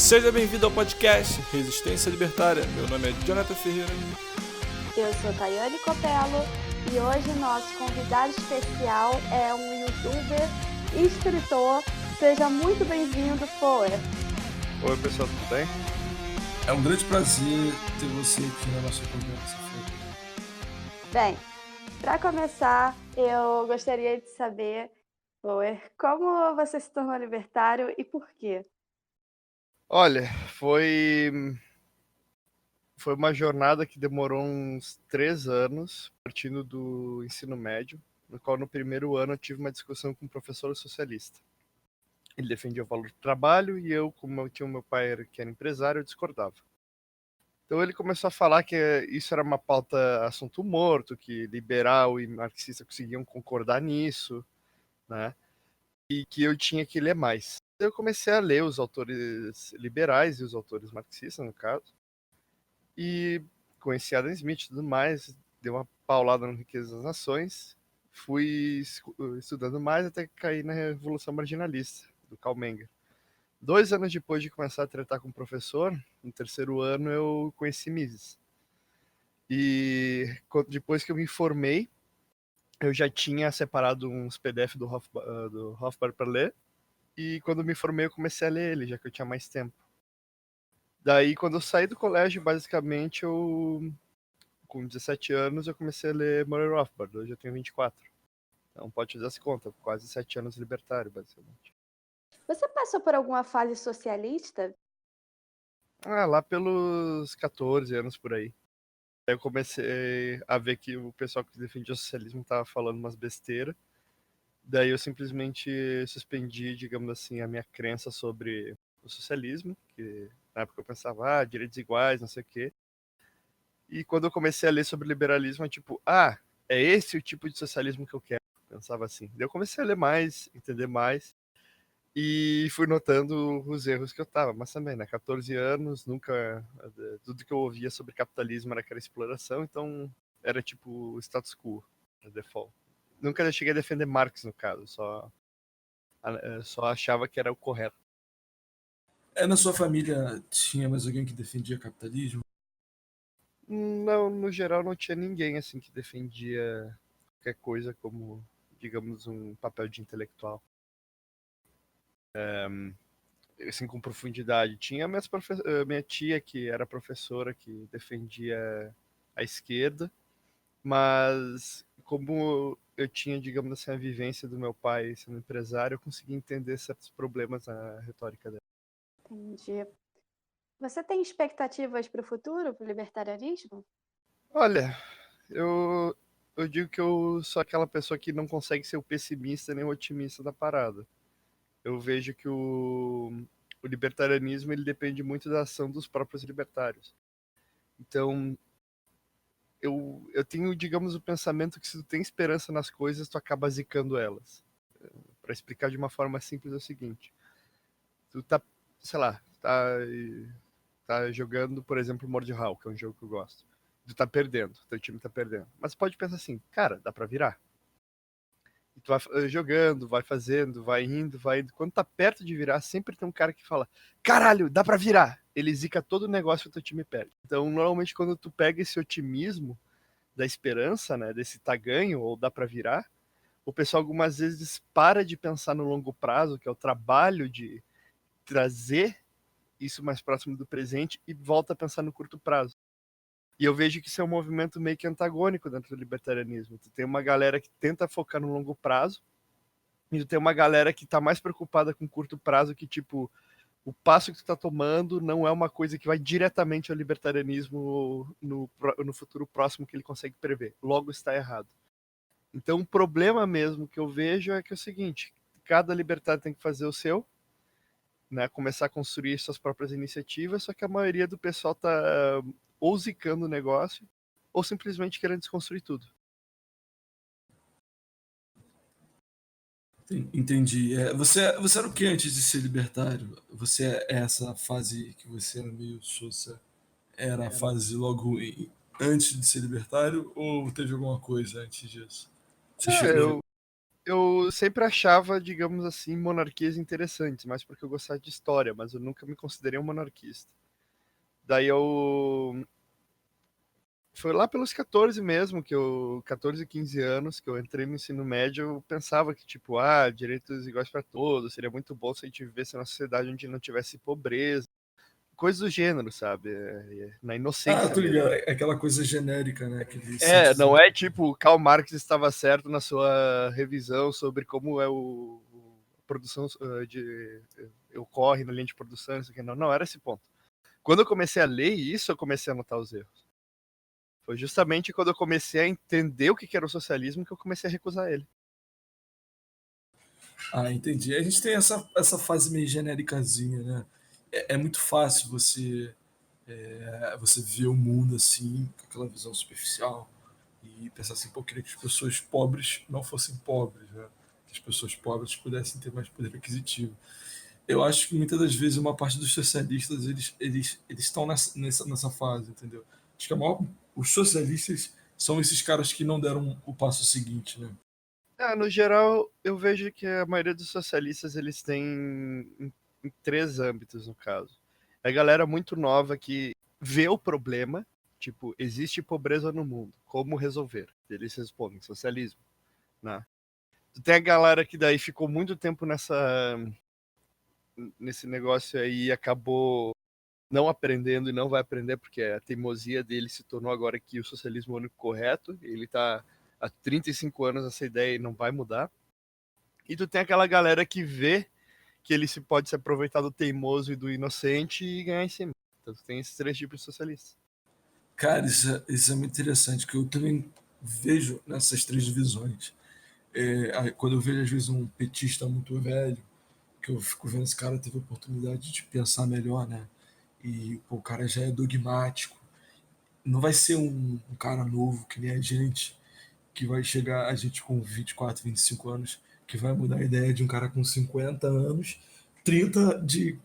Seja bem-vindo ao podcast Resistência Libertária. Meu nome é Jonathan Ferreira. Eu sou Tayane Copello e hoje nosso convidado especial é um youtuber e escritor. Seja muito bem-vindo, Foer. Oi, pessoal, tudo bem? É um grande prazer ter você aqui na nossa conversa. Bem, para começar, eu gostaria de saber, Foer, como você se tornou libertário e por quê? Olha, foi uma jornada que demorou uns 3 anos, partindo do ensino médio, no qual no primeiro ano eu tive uma discussão com um professor socialista. Ele defendia o valor do trabalho e eu, como eu tinha o meu pai que era empresário, eu discordava. Então ele começou a falar que isso era uma pauta assunto morto, que liberal e marxista conseguiam concordar nisso, né? E que eu tinha que ler mais. Eu comecei a ler os autores liberais e os autores marxistas, no caso, e conheci Adam Smith e tudo mais, dei uma paulada no Riqueza das Nações, fui estudando mais até que caí na Revolução Marginalista, do Karl Menger. 2 anos depois de começar a tratar com o professor, no terceiro ano eu conheci Mises. E depois que eu me formei, eu já tinha separado uns PDF do Rothbard para ler, e quando me formei eu comecei a ler ele, já que eu tinha mais tempo. Daí, quando eu saí do colégio, basicamente, com 17 anos, eu comecei a ler Murray Rothbard. Hoje eu tenho 24. Então pode fazer as contas, quase 7 anos libertário, basicamente. Você passou por alguma fase socialista? Lá pelos 14 anos por aí. Aí eu comecei a ver que o pessoal que defendia o socialismo estava falando umas besteiras. Daí eu simplesmente suspendi, digamos assim, a minha crença sobre o socialismo, que na época eu pensava, direitos iguais, não sei o quê. E quando eu comecei a ler sobre liberalismo, é tipo, é esse o tipo de socialismo que eu quero. Pensava assim. Daí eu comecei a ler mais, entender mais, e fui notando os erros que eu tava. Mas também, né, 14 anos, nunca... Tudo que eu ouvia sobre capitalismo era aquela exploração, então era tipo o status quo, default. Nunca cheguei a defender Marx, no caso, só achava que era o correto. Na sua família tinha mais alguém que defendia capitalismo? Não, no geral não tinha ninguém assim que defendia qualquer coisa como, digamos, um papel de intelectual. Assim, com profundidade. Tinha minha tia, que era professora, que defendia a esquerda, mas como eu tinha, digamos assim, a vivência do meu pai sendo empresário, eu consegui entender certos problemas na retórica dela. Entendi. Você tem expectativas para o futuro, para o libertarianismo? Olha, eu digo que eu sou aquela pessoa que não consegue ser o pessimista nem o otimista da parada. Eu vejo que o libertarianismo ele depende muito da ação dos próprios libertários. Então, eu tenho, digamos, o pensamento que se tu tem esperança nas coisas, tu acaba zicando elas. Para explicar de uma forma simples é o seguinte: tu tá, sei lá, tá jogando, por exemplo, Mordhau, que é um jogo que eu gosto. Tu tá perdendo, teu time tá perdendo. Mas pode pensar assim, cara, dá pra virar. E tu vai jogando, vai fazendo, vai indo, vai indo. Quando tá perto de virar, sempre tem um cara que fala: caralho, dá pra virar. Ele zica todo o negócio e o teu time perde. Então, normalmente, quando tu pega esse otimismo da esperança, né, desse tá ganho ou dá pra virar, o pessoal algumas vezes para de pensar no longo prazo, que é o trabalho de trazer isso mais próximo do presente, e volta a pensar no curto prazo. E eu vejo que isso é um movimento meio que antagônico dentro do libertarianismo. Tu tem uma galera que tenta focar no longo prazo, e tu tem uma galera que tá mais preocupada com curto prazo, que tipo, o passo que tu tá tomando não é uma coisa que vai diretamente ao libertarianismo no futuro próximo que ele consegue prever. Logo está errado. Então o problema mesmo que eu vejo é que é o seguinte: cada libertário tem que fazer o seu, né, começar a construir suas próprias iniciativas, só que a maioria do pessoal tá ou zicando o negócio, ou simplesmente querendo desconstruir tudo. Entendi. Você era o que antes de ser libertário? Você é essa fase que você era meio soça? Era a fase antes de ser libertário ou teve alguma coisa antes disso? Você chegou. Eu eu sempre achava, digamos assim, monarquias interessantes, mas porque eu gostava de história, mas eu nunca me considerei um monarquista. Daí eu foi lá pelos 14 mesmo, 14, 15 anos, que eu entrei no ensino médio, eu pensava que, tipo, direitos iguais para todos, seria muito bom se a gente vivesse numa sociedade onde não tivesse pobreza, coisas do gênero, sabe? Na Ah, inocência tô mesmo. ligado. É aquela coisa genérica, né? Aquele Não sentimento. é tipo, Karl Marx estava certo na sua revisão sobre como é a produção ocorre na linha de produção, isso aqui. Não era esse ponto. Quando eu comecei a ler isso, eu comecei a notar os erros. Foi justamente quando eu comecei a entender o que era o socialismo que eu comecei a recusar ele. Ah, entendi. A gente tem essa fase meio genéricazinha, né? É muito fácil você ver o mundo assim, com aquela visão superficial, e pensar assim, pô, eu queria que as pessoas pobres não fossem pobres, né? Que as pessoas pobres pudessem ter mais poder aquisitivo. Eu acho que muitas das vezes uma parte dos socialistas eles estão nessa fase, entendeu? Acho que os socialistas são esses caras que não deram o passo seguinte, né? No geral, eu vejo que a maioria dos socialistas eles têm em três âmbitos, no caso. É a galera muito nova que vê o problema, tipo, existe pobreza no mundo, como resolver? Eles respondem, socialismo, né? Tem a galera que daí ficou muito tempo nesse negócio aí e acabou não aprendendo e não vai aprender porque a teimosia dele se tornou agora que o socialismo é o único correto, ele tá há 35 anos nessa ideia e não vai mudar. E tu tem aquela galera que vê que ele pode se aproveitar do teimoso e do inocente e ganhar em cima. Então tu tem esses três tipos de socialistas. Cara, isso é muito interessante, que eu também vejo nessas três divisões. Quando eu vejo, às vezes, um petista muito velho, que eu fico vendo esse cara teve a oportunidade de pensar melhor, né? E pô, o cara já é dogmático. Não vai ser um cara novo que nem a gente, que vai chegar a gente com 24, 25 anos, que vai mudar a ideia de um cara com 50 anos, 30 de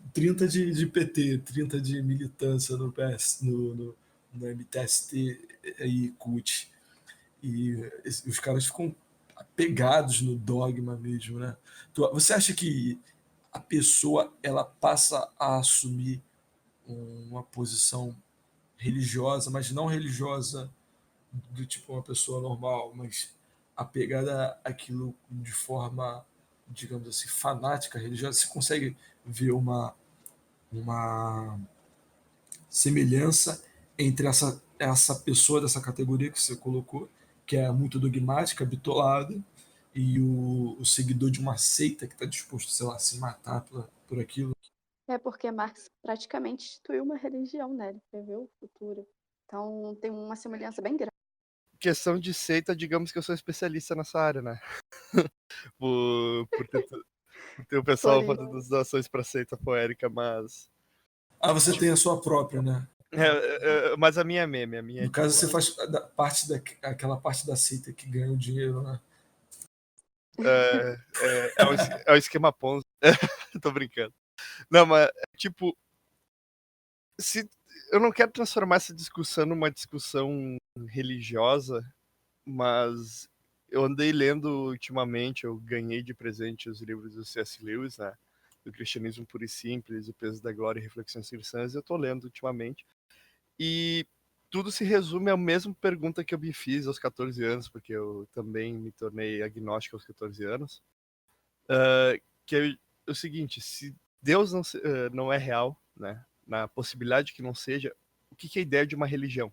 PT, 30 de militância no PS, no MTST e CUT. E os caras ficam apegados no dogma mesmo, né? Você acha que a pessoa ela passa a assumir uma posição religiosa, mas não religiosa do tipo uma pessoa normal, mas apegada àquilo de forma, digamos assim, fanática, religiosa? Você consegue ver uma semelhança entre essa pessoa dessa categoria que você colocou, que é muito dogmática, bitolada, e o seguidor de uma seita que está disposto, sei lá, a se matar por aquilo? É porque Marx praticamente instituiu uma religião, né? Ele preveu o futuro. Então tem uma semelhança bem grande. Questão de seita, digamos que eu sou especialista nessa área, né? por ter o Por pessoal isso. fazendo as doações pra seita poérica, mas. Ah, você tem a sua própria, né? Mas a minha é meme, a minha é No caso, tipo. você faz aquela parte da seita que ganha o dinheiro, né? É o esquema Ponzi. Tô brincando. Não, mas, tipo, se, eu não quero transformar essa discussão numa discussão religiosa, mas eu andei lendo ultimamente, eu ganhei de presente os livros do C.S. Lewis, né? Do Cristianismo Puro e Simples, O Peso da Glória e Reflexões Cristãs, eu tô lendo ultimamente. E tudo se resume à mesma pergunta que eu me fiz aos 14 anos, porque eu também me tornei agnóstico aos 14 anos, que é o seguinte, se Deus não é real, né, na possibilidade que não seja, o que é a ideia de uma religião?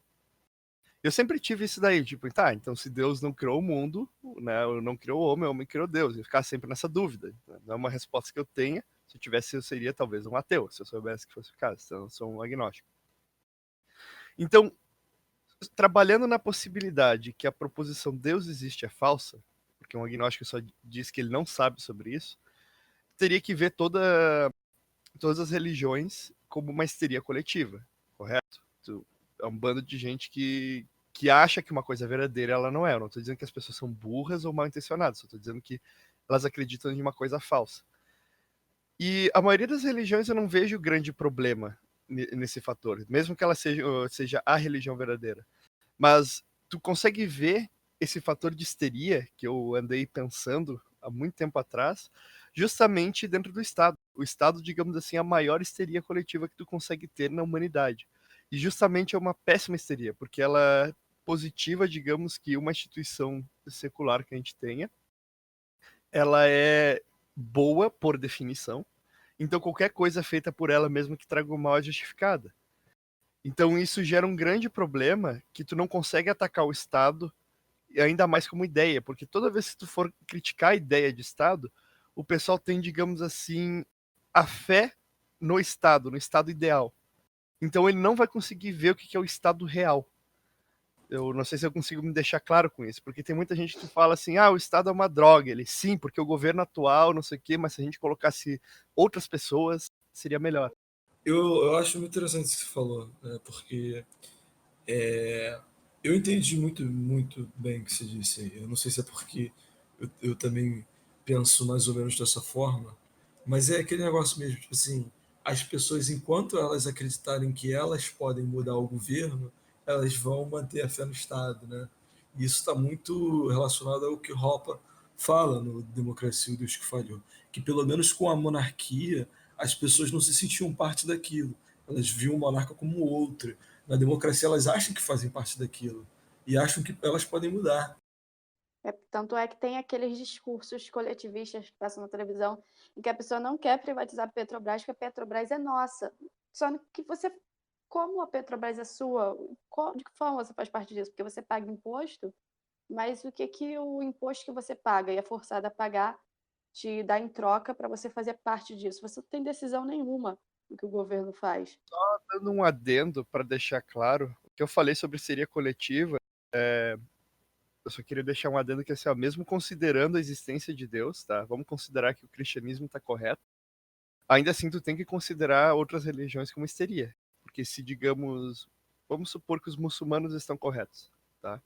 Eu sempre tive isso daí, tipo, tá, então se Deus não criou o mundo, né, não criou o homem criou Deus, eu ficar sempre nessa dúvida, né? Não é uma resposta que eu tenha, se eu tivesse eu seria talvez um ateu, se eu soubesse que fosse o caso, então eu sou um agnóstico. Então, trabalhando na possibilidade que a proposição Deus existe é falsa, porque um agnóstico só diz que ele não sabe sobre isso, teria que ver todas as religiões como uma histeria coletiva, correto? É um bando de gente que acha que uma coisa é verdadeira, ela não é. Eu não estou dizendo que as pessoas são burras ou mal intencionadas, só estou dizendo que elas acreditam em uma coisa falsa. E a maioria das religiões eu não vejo grande problema nesse fator, mesmo que ela seja a religião verdadeira. Mas tu consegue ver esse fator de histeria que eu andei pensando há muito tempo atrás, justamente dentro do Estado. O Estado, digamos assim, é a maior histeria coletiva que tu consegue ter na humanidade. E justamente é uma péssima histeria, porque ela é positiva, digamos que uma instituição secular que a gente tenha, ela é boa por definição, então qualquer coisa feita por ela, mesmo que traga o mal, é justificada. Então isso gera um grande problema que tu não consegue atacar o Estado, e ainda mais como ideia, porque toda vez que tu for criticar a ideia de Estado, o pessoal tem, digamos assim, a fé no Estado ideal. Então ele não vai conseguir ver o que é o Estado real. Eu não sei se eu consigo me deixar claro com isso, porque tem muita gente que fala assim, o Estado é uma droga. Ele, sim, porque o governo atual, não sei o quê, mas se a gente colocasse outras pessoas, seria melhor. Eu acho muito interessante isso que você falou, né? Porque eu entendi muito bem o que você disse aí. Eu não sei se é porque eu também penso mais ou menos dessa forma, mas é aquele negócio mesmo, tipo assim, as pessoas, enquanto elas acreditarem que elas podem mudar o governo, elas vão manter a fé no Estado, né? E isso está muito relacionado ao que Hoppe fala no Democracia e o Deus que Falhou, que pelo menos com a monarquia, as pessoas não se sentiam parte daquilo, elas viam o monarca como outro. Na democracia, elas acham que fazem parte daquilo e acham que elas podem mudar. Tanto é que tem aqueles discursos coletivistas que passam na televisão em que a pessoa não quer privatizar a Petrobras, porque a Petrobras é nossa. Só que você, como a Petrobras é sua, de que forma você faz parte disso? Porque você paga imposto, mas o que o imposto que você paga e é forçado a pagar te dá em troca para você fazer parte disso? Você não tem decisão nenhuma do que o governo faz. Dando um adendo para deixar claro, o que eu falei sobre histeria coletiva, eu só queria deixar um adendo que assim, mesmo considerando a existência de Deus, tá? Vamos considerar que o cristianismo está correto. Ainda assim, tu tem que considerar outras religiões como histeria, porque se digamos, vamos supor que os muçulmanos estão corretos, tá?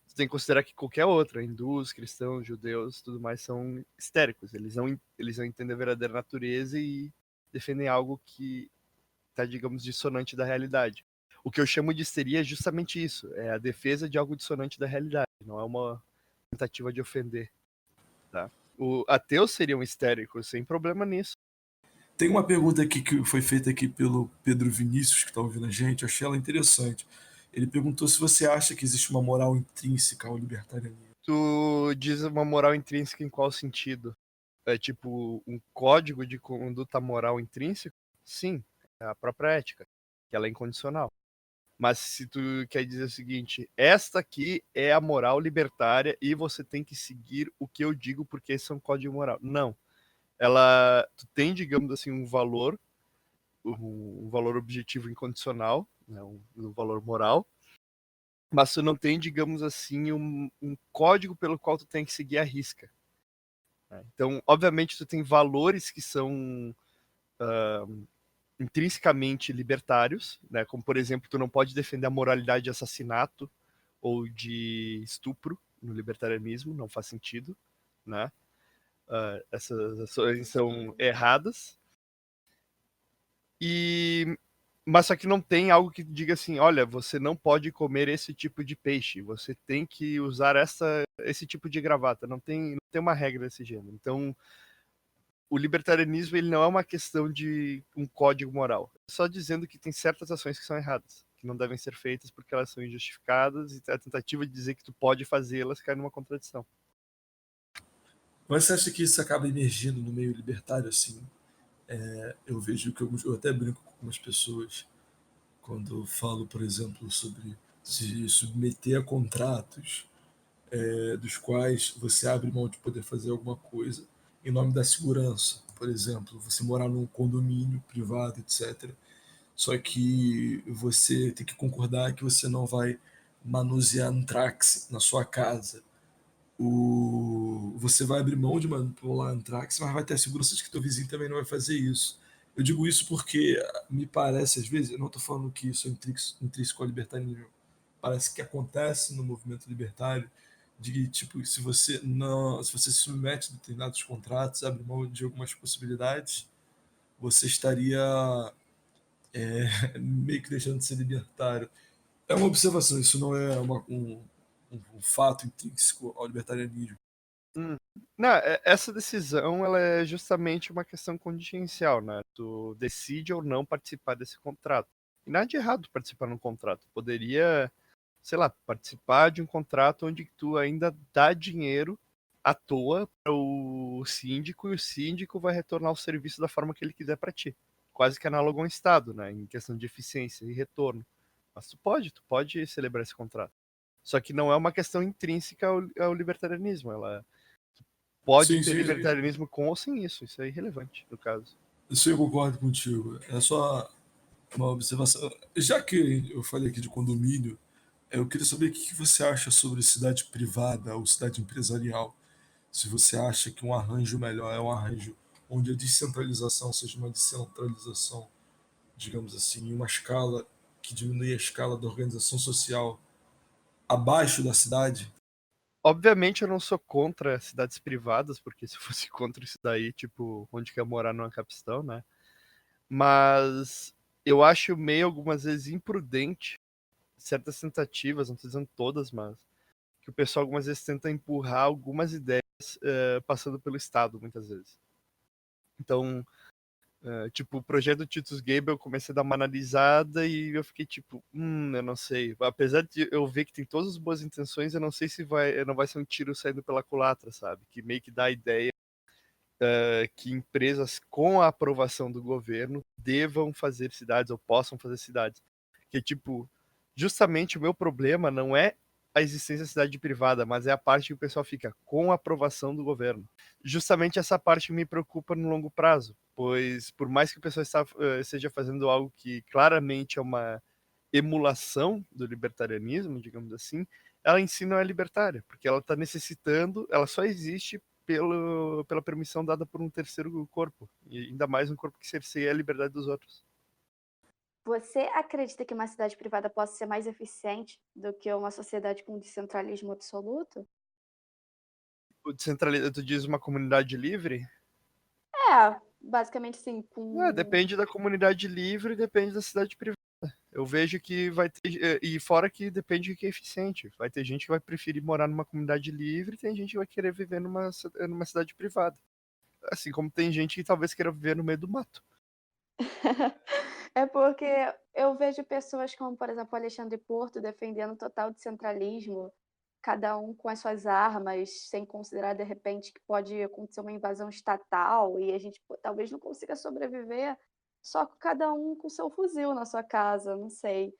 Tu tem que considerar que qualquer outra, hindus, cristãos, judeus, tudo mais, são histéricos. Eles não entendem a verdadeira natureza e defendem algo que está, digamos, dissonante da realidade. O que eu chamo de histeria é justamente isso, é a defesa de algo dissonante da realidade, não é uma tentativa de ofender, tá? O ateus seriam histéricos, sem problema nisso. Tem uma pergunta aqui que foi feita aqui pelo Pedro Vinícius, que está ouvindo a gente, eu achei ela interessante. Ele perguntou se você acha que existe uma moral intrínseca ao libertarianismo. Tu diz uma moral intrínseca em qual sentido? É tipo um código de conduta moral intrínseco? Sim, é a própria ética, que ela é incondicional. Mas se tu quer dizer o seguinte, esta aqui é a moral libertária e você tem que seguir o que eu digo porque esse é um código moral. Não. Tu tem, digamos assim, um valor objetivo incondicional, né, um valor moral, mas tu não tem, digamos assim, um código pelo qual tu tem que seguir a risca. Né? Então, obviamente, tu tem valores que são intrinsecamente libertários, né? Como, por exemplo, tu não pode defender a moralidade de assassinato ou de estupro no libertarianismo, não faz sentido, né? Essas ações são erradas. Mas só que não tem algo que diga assim, olha, você não pode comer esse tipo de peixe, você tem que usar esse tipo de gravata, não tem uma regra desse gênero. Então, o libertarianismo ele não é uma questão de um código moral, é só dizendo que tem certas ações que são erradas, que não devem ser feitas porque elas são injustificadas, e a tentativa de dizer que tu pode fazê-las cai numa contradição. Mas você acha que isso acaba emergindo no meio libertário, assim? Eu vejo que eu até brinco com algumas pessoas quando eu falo, por exemplo, sobre se submeter a contratos dos quais você abre mão de poder fazer alguma coisa em nome da segurança. Por exemplo, você morar num condomínio privado, etc. Só que você tem que concordar que você não vai manusear antrax na sua casa. Você vai abrir mão de manipular antrax, mas vai ter a segurança de que teu vizinho também não vai fazer isso. Eu digo isso porque me parece, às vezes, eu não estou falando que isso é intrínseco ao libertarianismo, parece que acontece no movimento libertário, de tipo, se você se submete a determinados contratos, abre mão de algumas possibilidades, você estaria meio que deixando de ser libertário. É uma observação, isso não é um fato intrínseco ao libertarianismo. Não, essa decisão ela é justamente uma questão contingencial, né? Tu decide ou não participar desse contrato. E nada de errado participar de um contrato. Poderia, sei lá, participar de um contrato onde tu ainda dá dinheiro à toa para o síndico e o síndico vai retornar o serviço da forma que ele quiser para ti. Quase que análogo a um Estado, né? Em questão de eficiência e retorno. Mas tu pode celebrar esse contrato. Só que não é uma questão intrínseca ao libertarianismo. Ela pode Sim, ter sim, libertarianismo com ou sem isso. Isso é irrelevante, no caso. isso eu concordo contigo. É só uma observação. Já que eu falei aqui de condomínio, eu queria saber o que você acha sobre cidade privada ou cidade empresarial. Se você acha que um arranjo melhor é um arranjo onde a descentralização seja uma descentralização, digamos assim, em uma escala que diminui a escala da organização social abaixo da cidade. Obviamente eu não sou contra cidades privadas, porque se eu fosse contra isso daí, tipo, onde quer morar numa capistão, né? Mas eu acho meio algumas vezes imprudente certas tentativas, não tô dizendo todas, mas que o pessoal algumas vezes tenta empurrar algumas ideias passando pelo Estado, muitas vezes. Então, tipo, o projeto do Titus Gable eu comecei a dar uma analisada e eu fiquei tipo, eu não sei. Apesar de eu ver que tem todas as boas intenções, eu não sei se não vai ser um tiro saindo pela culatra, sabe? Que meio que dá a ideia que empresas com a aprovação do governo devam fazer cidades ou possam fazer cidades. Que, tipo, justamente o meu problema não é a existência da cidade privada, mas é a parte que o pessoal fica com a aprovação do governo. Justamente essa parte me preocupa no longo prazo, pois por mais que o pessoal esteja fazendo algo que claramente é uma emulação do libertarianismo, digamos assim, ela em si não é libertária, porque ela está necessitando, ela só existe pela permissão dada por um terceiro corpo, e ainda mais um corpo que cerceia a liberdade dos outros. Você acredita que uma cidade privada possa ser mais eficiente do que uma sociedade com descentralismo absoluto? Tu diz uma comunidade livre? Basicamente sim, Depende da comunidade livre, depende da cidade privada. Eu vejo que vai ter, e fora que depende de quem é eficiente. Vai ter gente que vai preferir morar numa comunidade livre, e tem gente que vai querer viver numa cidade privada. Assim como tem gente que talvez queira viver no meio do mato. É porque eu vejo pessoas como, por exemplo, Alexandre Porto defendendo total descentralismo, cada um com as suas armas, sem considerar de repente que pode acontecer uma invasão estatal e a gente talvez não consiga sobreviver só com cada um com seu fuzil na sua casa, não sei.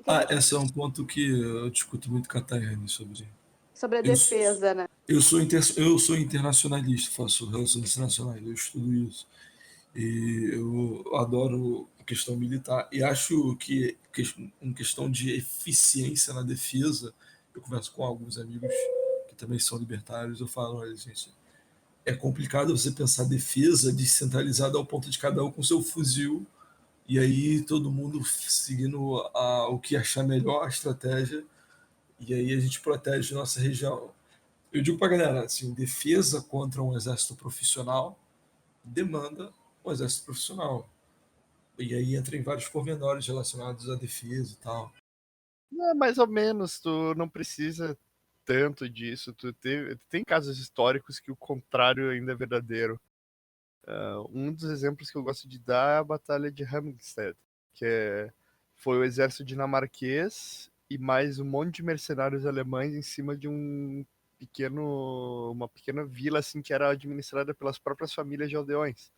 Ah, esse é um ponto que eu discuto muito com a Tayane sobre. Sobre a Eu, defesa, né? eu sou internacionalista, faço relações internacionais, eu estudo isso. E eu adoro a questão militar. E acho que, em questão de eficiência na defesa, eu converso com alguns amigos que também são libertários, eu falo, olha, gente, é complicado você pensar defesa descentralizada ao ponto de cada um com seu fuzil, e aí todo mundo seguindo o que achar melhor a estratégia, e aí a gente protege nossa região. Eu digo pra galera, assim, defesa contra um exército profissional demanda um exército profissional. E aí entra em vários pormenores relacionados à defesa e tal. Mais ou menos, tu não precisa tanto disso. Tem casos históricos que o contrário ainda é verdadeiro. Um dos exemplos que eu gosto de dar é a Batalha de Hamstead, que foi o exército dinamarquês e mais um monte de mercenários alemães em cima de uma pequena vila assim que era administrada pelas próprias famílias de aldeões.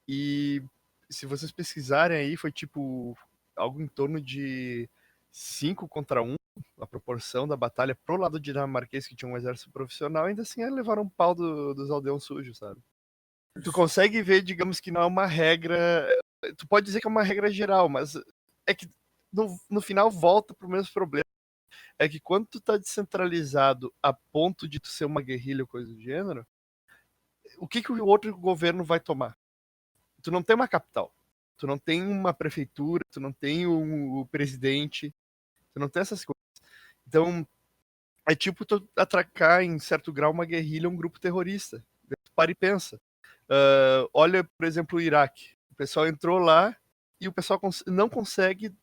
E se vocês pesquisarem aí, foi tipo algo em torno de 5 contra 1, a proporção da batalha pro lado dinamarquês, que tinha um exército profissional, ainda assim levaram um pau dos aldeões sujos, sabe? Tu consegue ver, digamos que não é uma regra. Tu pode dizer que é uma regra geral, mas é que no final volta pro mesmo problema. É que quando tu tá descentralizado a ponto de tu ser uma guerrilha ou coisa do gênero, o que o outro governo vai tomar? Tu não tem uma capital, tu não tem uma prefeitura, tu não tem o presidente, tu não tem essas coisas. Então, é tipo tu atracar em certo grau uma guerrilha ou um grupo terrorista. Tu para e pensa. Olha, por exemplo, o Iraque. O pessoal entrou lá e o pessoal não consegue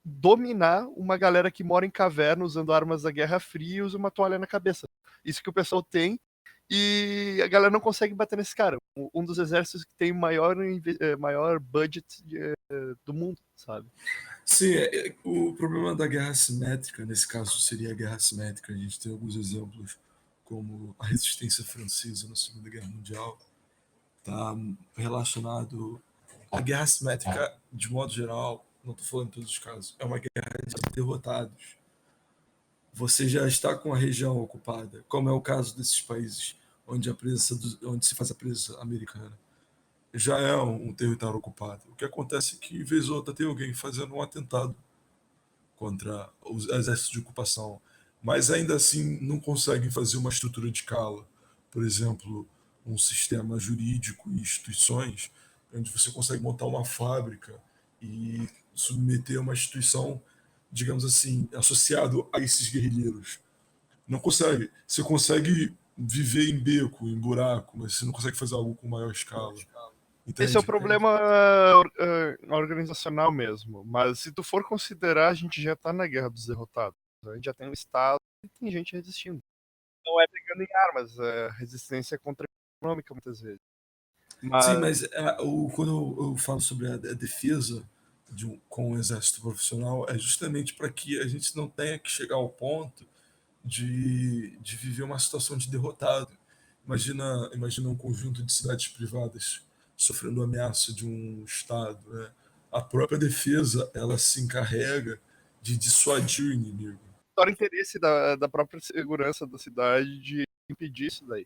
dominar uma galera que mora em caverna usando armas da Guerra Fria e usa uma toalha na cabeça. Isso que o pessoal tem e a galera não consegue bater nesse cara. Um dos exércitos que tem maior budget do mundo, sabe? Sim, o problema da guerra assimétrica, nesse caso seria a guerra assimétrica, a gente tem alguns exemplos, como a resistência francesa na Segunda Guerra Mundial, está relacionado à guerra assimétrica, de modo geral, não estou falando em todos os casos, é uma guerra de derrotados. Você já está com a região ocupada, como é o caso desses países onde onde se faz a presença americana. Já é um território ocupado. O que acontece é que, vez ou outra, tem alguém fazendo um atentado contra os exércitos de ocupação, mas ainda assim não conseguem fazer uma estrutura de cala. Por exemplo, um sistema jurídico e instituições onde você consegue montar uma fábrica e submeter uma instituição, digamos assim, associado a esses guerrilheiros. Não consegue. Você consegue viver em beco, em buraco, mas você não consegue fazer algo com maior escala. Esse é o Entende? problema organizacional mesmo. Mas se tu for considerar, a gente já tá na guerra dos derrotados. A gente já tem um Estado e tem gente resistindo. Não é brigando em armas, é resistência contra econômica muitas vezes. Sim, mas quando eu falo sobre a defesa com o exército profissional, é justamente para que a gente não tenha que chegar ao ponto de viver uma situação de derrotado. Imagina um conjunto de cidades privadas sofrendo ameaça de um Estado. Né? A própria defesa ela se encarrega de dissuadir o inimigo. Fora o interesse da própria segurança da cidade de impedir isso daí.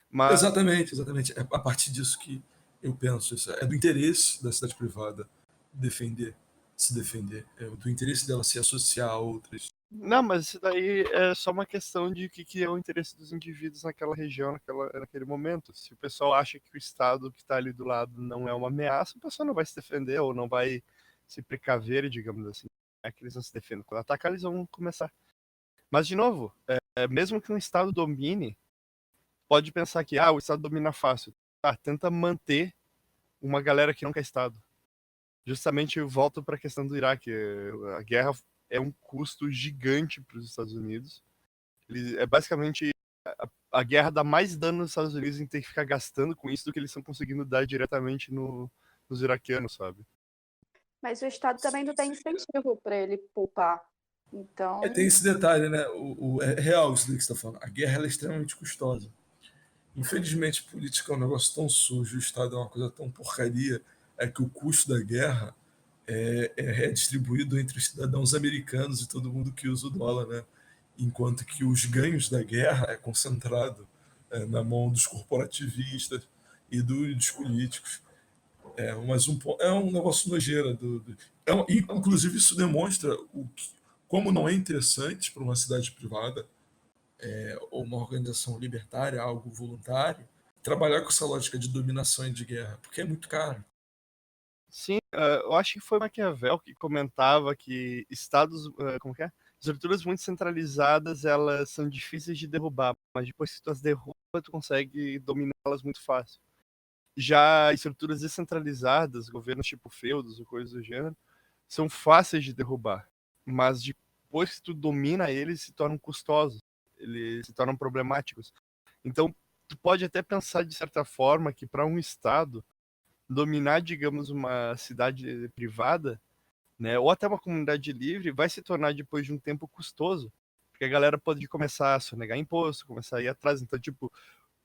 Mas Exatamente. É a partir disso que eu penso. Isso é do interesse da cidade privada se defender. É do interesse dela se associar a outras. não, mas isso daí é só uma questão de o que é o interesse dos indivíduos naquela região, naquele momento. Se o pessoal acha que o Estado que está ali do lado não é uma ameaça, o pessoal não vai se defender ou não vai se precaver, digamos assim. É que eles não se defendem. Quando atacar, eles vão começar. Mas, de novo, mesmo que um Estado domine, pode pensar que o Estado domina fácil. Tá, tenta manter uma galera que não quer Estado. Justamente eu volto para a questão do Iraque. A guerra é um custo gigante para os Estados Unidos. É basicamente a guerra dá mais dano nos Estados Unidos em ter que ficar gastando com isso do que eles estão conseguindo dar diretamente nos iraquianos, sabe? Mas o Estado também não tem incentivo para ele poupar. Então, Tem esse detalhe, né? É real isso que você está falando. A guerra ela é extremamente custosa. Infelizmente, política é um negócio tão sujo, o Estado é uma coisa tão porcaria, é que o custo da guerra é distribuído entre os cidadãos americanos e todo mundo que usa o dólar, né? Enquanto que os ganhos da guerra é concentrado na mão dos corporativistas e dos políticos. Mas é um negócio nojeira. Inclusive, isso demonstra como não é interessante para uma cidade privada ou uma organização libertária, algo voluntário, trabalhar com essa lógica de dominação e de guerra, porque é muito caro. Sim, eu acho que foi Maquiavel que comentava que estados, como que é? Estruturas muito centralizadas, elas são difíceis de derrubar, mas depois que tu as derruba, tu consegue dominá-las muito fácil. Já estruturas descentralizadas, governos tipo feudos ou coisas do gênero, são fáceis de derrubar, mas depois que tu domina eles, se tornam custosos, eles se tornam problemáticos. Então, tu pode até pensar de certa forma que para um estado dominar, digamos, uma cidade privada, né, ou até uma comunidade livre, vai se tornar depois de um tempo custoso, porque a galera pode começar a sonegar imposto, começar a ir atrás. Então, tipo,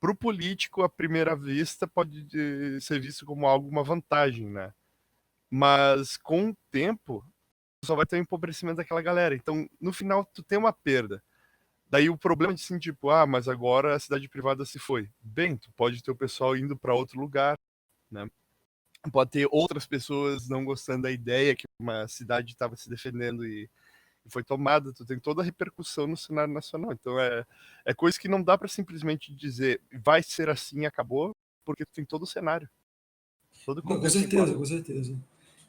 pro político, à primeira vista, pode ser visto como uma vantagem, né? Mas com o tempo, só vai ter um empobrecimento daquela galera. Então, no final, tu tem uma perda. Daí o problema de assim, tipo, mas agora a cidade privada se foi. Bem, tu pode ter o pessoal indo para outro lugar, né? Pode ter outras pessoas não gostando da ideia que uma cidade estava se defendendo e foi tomada. Tu tem toda a repercussão no cenário nacional. Então é coisa que não dá para simplesmente dizer vai ser assim e acabou, porque tu tem todo o cenário. Todo o Não, com contexto certeza, envolve. com certeza.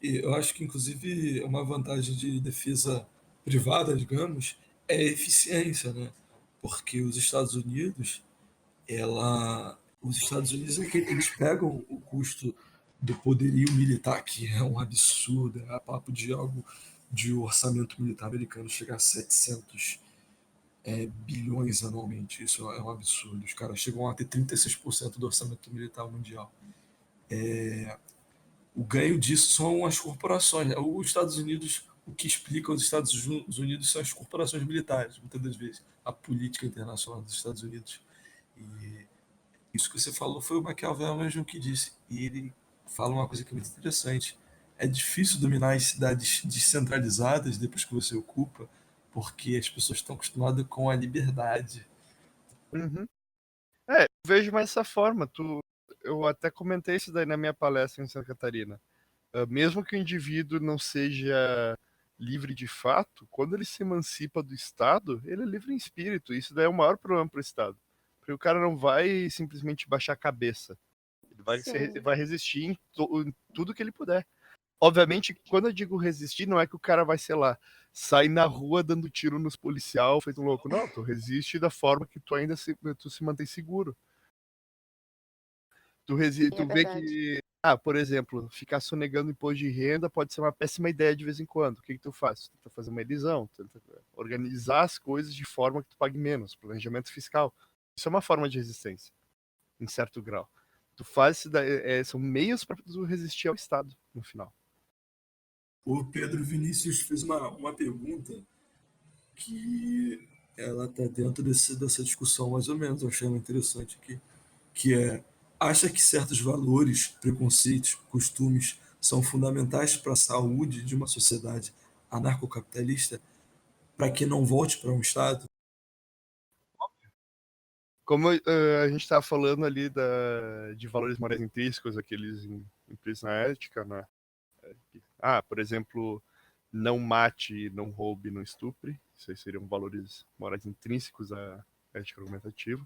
E eu acho que, inclusive, uma vantagem de defesa privada, digamos, é a eficiência, né? Porque os Estados Unidos é que eles pegam o custo do poderio militar, que é um absurdo, é papo de algo de orçamento militar americano chegar a bilhões anualmente. Isso é um absurdo. Os caras chegam a ter 36% do orçamento militar mundial. O ganho disso são as corporações. Os Estados Unidos, o que explica os Estados Unidos são as corporações militares, muitas das vezes, a política internacional dos Estados Unidos. E isso que você falou foi o Maquiavel mesmo que disse. E ele fala uma coisa que é muito interessante. É difícil dominar as cidades descentralizadas depois que você ocupa, porque as pessoas estão acostumadas com a liberdade. Uhum. Eu vejo mais dessa forma. Eu até comentei isso daí na minha palestra em Santa Catarina. Mesmo que o indivíduo não seja livre de fato, quando ele se emancipa do Estado, ele é livre em espírito. Isso daí é o maior problema para o Estado. Porque o cara não vai simplesmente baixar a cabeça. Ele Sim. vai resistir em tudo que ele puder. Obviamente, quando eu digo resistir, não é que o cara vai, sei lá, sair na rua dando tiro nos policial, feito um louco. Não, tu resiste da forma que tu ainda tu se mantém seguro. Sim, é Tu vê verdade. que, por exemplo, ficar sonegando imposto de renda pode ser uma péssima ideia de vez em quando. O que tu faz? Tu tenta fazer uma elisão, tenta organizar as coisas de forma que tu pague menos, planejamento fiscal. Isso é uma forma de resistência, em certo grau. Tu faz isso daí, são meios para tu resistir ao Estado, no final. O Pedro Vinícius fez uma pergunta que ela está dentro dessa discussão mais ou menos, eu achei ela interessante aqui, que é: acha que certos valores, preconceitos, costumes são fundamentais para a saúde de uma sociedade anarcocapitalista, para que não volte para um Estado? Como a gente estava falando ali de valores morais intrínsecos, aqueles implícitos na ética, né? Por exemplo, não mate, não roube, não estupre. Isso aí seriam valores morais intrínsecos à ética argumentativa.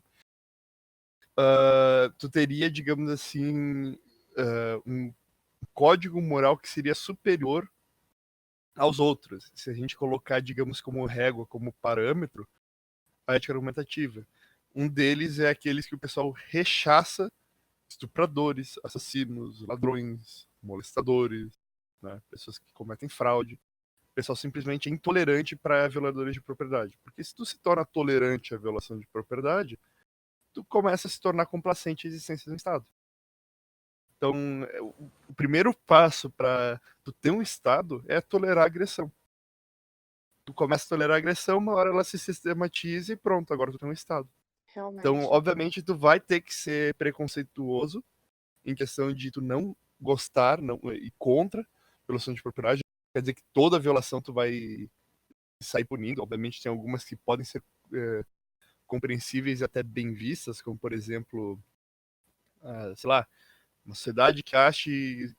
Tu teria, digamos assim, um código moral que seria superior aos outros. Se a gente colocar, digamos, como régua, como parâmetro, a ética argumentativa. Um deles é aqueles que o pessoal rechaça: estupradores, assassinos, ladrões, molestadores, né? Pessoas que cometem fraude. O pessoal simplesmente é intolerante para violadores de propriedade. Porque se tu se torna tolerante à violação de propriedade, tu começa a se tornar complacente à existência do Estado. Então, o primeiro passo para tu ter um Estado é tolerar a agressão. Tu começa a tolerar a agressão, uma hora ela se sistematiza e pronto, agora tu tem um Estado. Então, Realmente. obviamente, tu vai ter que ser preconceituoso em questão de tu não gostar e contra violação de propriedade. Quer dizer que toda violação tu vai sair punindo. Obviamente tem algumas que podem ser compreensíveis e até bem vistas, como por exemplo, sei lá, uma sociedade que ache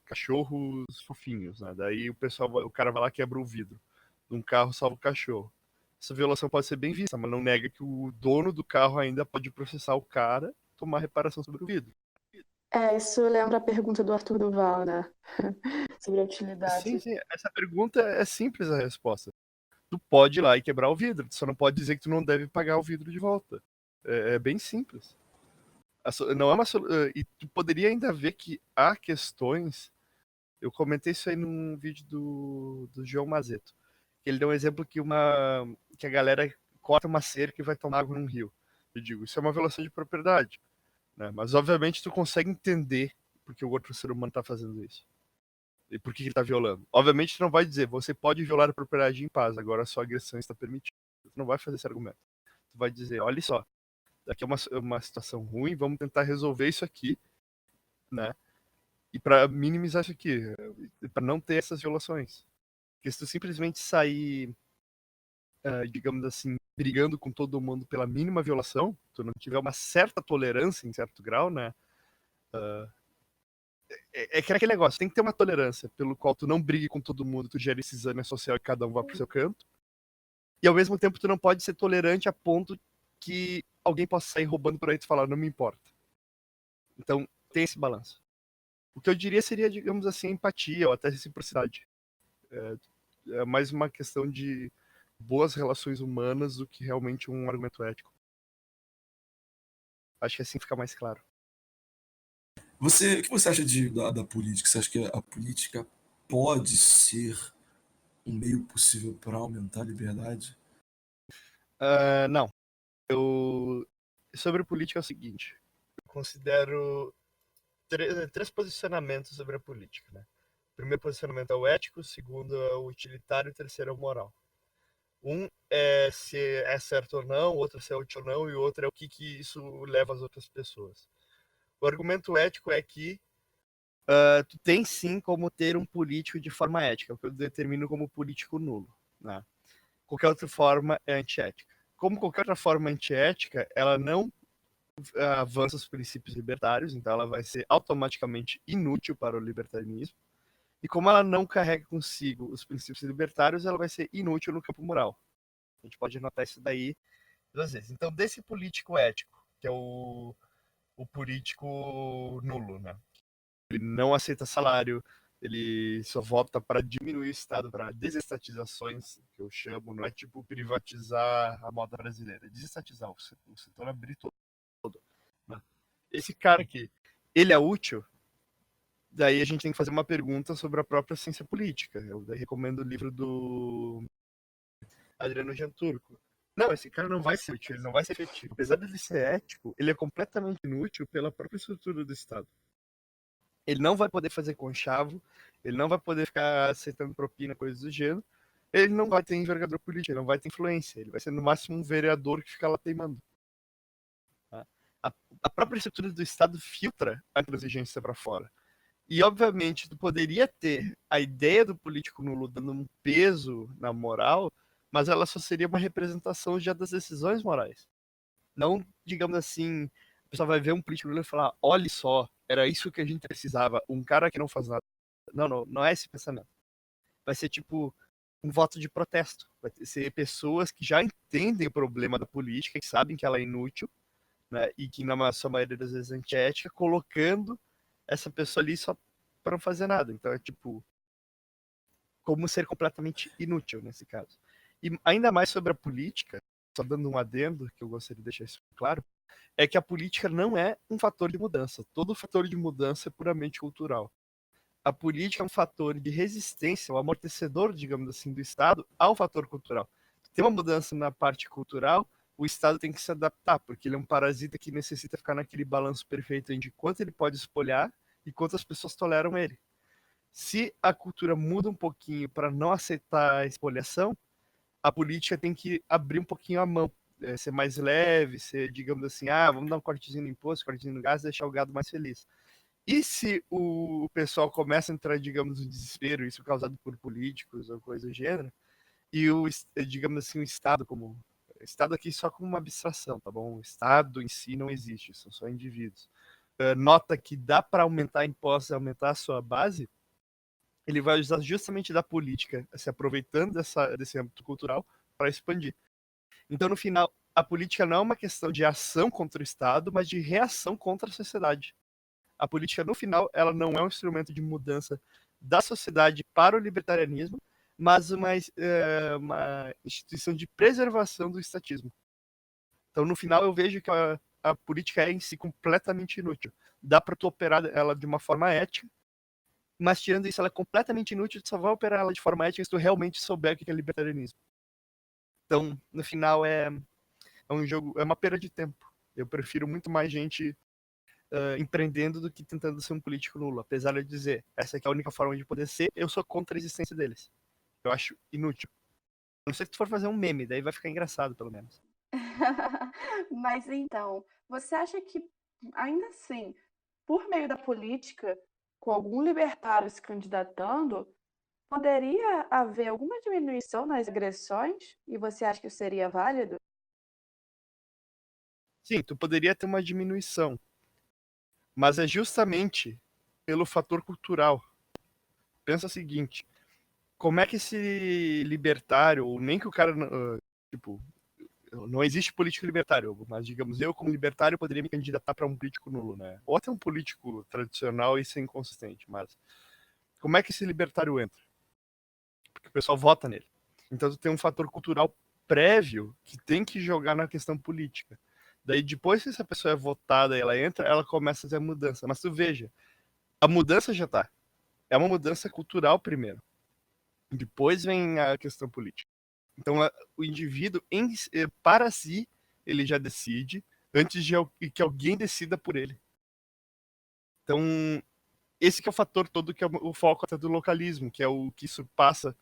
cachorros fofinhos, né? Daí o cara vai lá e quebra o vidro de um carro, salva o cachorro. Essa violação pode ser bem vista, mas não nega que o dono do carro ainda pode processar o cara, tomar reparação sobre o vidro. Isso lembra a pergunta do Arthur Duval, né? Sobre a Sim, utilidade. sim, essa pergunta é simples a resposta. Tu pode ir lá e quebrar o vidro, tu só não pode dizer que tu não deve pagar o vidro de volta. É bem simples. Não é uma e tu poderia ainda ver que há questões. Eu comentei isso aí num vídeo do João Mazeto. Que ele deu um exemplo que a galera corta uma cerca e vai tomar água num rio. Eu digo, isso é uma violação de propriedade, né? Mas obviamente tu consegue entender porque o outro ser humano tá fazendo isso. E por que ele tá violando. Obviamente tu não vai dizer, você pode violar a propriedade em paz, agora a sua agressão está permitida. Tu não vai fazer esse argumento. Tu vai dizer, olha só, daqui é uma situação ruim, vamos tentar resolver isso aqui, né? E para minimizar isso aqui, para não ter essas violações. Porque se tu simplesmente sair, digamos assim, brigando com todo mundo pela mínima violação, tu não tiver uma certa tolerância em certo grau, né? É que é aquele negócio, tem que ter uma tolerância pelo qual tu não brigue com todo mundo, tu gere cisânia social e cada um vá pro seu canto. E ao mesmo tempo tu não pode ser tolerante a ponto que alguém possa sair roubando por aí e tu falar, não me importa. Então, tem esse balanço. O que eu diria seria, digamos assim, empatia ou até reciprocidade. É mais uma questão de boas relações humanas do que realmente um argumento ético. Acho que assim fica mais claro. O que você acha da política? Você acha que a política pode ser um meio possível para aumentar a liberdade? Não. Sobre política é o seguinte. Eu considero três posicionamentos sobre a política, né? O primeiro posicionamento é o ético, o segundo é o utilitário e o terceiro é o moral. Um é se é certo ou não, o outro é se é útil ou não, e o outro é o que isso leva às outras pessoas. O argumento ético é que tu tem sim como ter um político de forma ética, o que eu determino como político nulo, né? Qualquer outra forma é antiética. Como qualquer outra forma antiética, ela não avança os princípios libertários, então ela vai ser automaticamente inútil para o libertarianismo. E como ela não carrega consigo os princípios libertários, ela vai ser inútil no campo moral. A gente pode notar isso daí duas vezes. Então, desse político ético, que é o político nulo, né? Ele não aceita salário, ele só vota para diminuir o Estado, para desestatizações, que eu chamo, não é tipo privatizar a moda brasileira, é desestatizar o setor, abrir todo. Né? Esse cara aqui, ele é útil? Daí a gente tem que fazer uma pergunta sobre a própria ciência política. Eu recomendo o livro do Adriano Janturco. Não, esse cara não vai ser útil, ele não vai ser efetivo. Apesar de ele ser ético, ele é completamente inútil pela própria estrutura do Estado. Ele não vai poder fazer conchavo, ele não vai poder ficar aceitando propina, coisas do gênero. Ele não vai ter envergadura política, ele não vai ter influência. Ele vai ser no máximo um vereador que fica lá teimando. A própria estrutura do Estado filtra a inteligência para fora. E, obviamente, tu poderia ter a ideia do político nulo dando um peso na moral, mas ela só seria uma representação já das decisões morais. Não, digamos assim, o pessoal vai ver um político nulo e falar, olha só, era isso que a gente precisava, um cara que não faz nada. Não é esse pensamento. Vai ser tipo um voto de protesto. Vai ser pessoas que já entendem o problema da política, que sabem que ela é inútil, né, e que na sua maioria das vezes é antiética, colocando essa pessoa ali só para não fazer nada. Então é tipo como ser completamente inútil nesse caso. E ainda mais sobre a política, só dando um adendo que eu gostaria de deixar isso claro, é que a política não é um fator de mudança. Todo fator de mudança é puramente cultural. A política é um fator de resistência, um amortecedor, digamos assim, do Estado ao fator cultural. Tem uma mudança na parte cultural, o Estado tem que se adaptar, porque ele é um parasita que necessita ficar naquele balanço perfeito de quanto ele pode espolhar e quantas pessoas toleram ele. Se a cultura muda um pouquinho para não aceitar a espoliação, a política tem que abrir um pouquinho a mão, ser mais leve, ser, digamos assim, vamos dar um cortezinho no imposto, cortezinho no gás, deixar o gado mais feliz. E se o pessoal começa a entrar, digamos, no desespero, isso causado por políticos ou coisa do gênero, e digamos assim, o Estado como... Estado aqui só como uma abstração, tá bom? O Estado em si não existe, são só indivíduos. Nota que dá para aumentar impostos, aumentar a sua base, ele vai usar justamente da política, se aproveitando desse âmbito cultural para expandir. Então, no final, a política não é uma questão de ação contra o Estado, mas de reação contra a sociedade. A política, no final, ela não é um instrumento de mudança da sociedade para o libertarianismo, mas uma instituição de preservação do estatismo. Então, no final, eu vejo que a política é em si completamente inútil. Dá para tu operar ela de uma forma ética, mas tirando isso, ela é completamente inútil, tu só vai operar ela de forma ética se tu realmente souber o que é libertarianismo. Então, no final, é um jogo, é uma perda de tempo. Eu prefiro muito mais gente empreendendo do que tentando ser um político nulo. Apesar de dizer, essa aqui é a única forma de poder ser, eu sou contra a existência deles. Eu acho inútil. Não sei se tu for fazer um meme, daí vai ficar engraçado, pelo menos. Mas então, você acha que, ainda assim, por meio da política, com algum libertário se candidatando, poderia haver alguma diminuição nas agressões? E você acha que isso seria válido? Sim, tu poderia ter uma diminuição. Mas é justamente pelo fator cultural. Pensa o seguinte, como é que esse libertário, ou nem que o cara, tipo, não existe político libertário, mas digamos, eu como libertário poderia me candidatar para um político nulo, né? Ou até um político tradicional e ser inconsistente, mas como é que esse libertário entra? Porque o pessoal vota nele. Então tu tem um fator cultural prévio que tem que jogar na questão política. Daí depois que essa pessoa é votada e ela entra, ela começa a fazer a mudança. Mas tu veja, a mudança já tá. É uma mudança cultural primeiro. Depois vem a questão política. Então, o indivíduo, para si, ele já decide antes de que alguém decida por ele. Então, esse que é o fator todo, que é o foco até do localismo, que é o que surpassa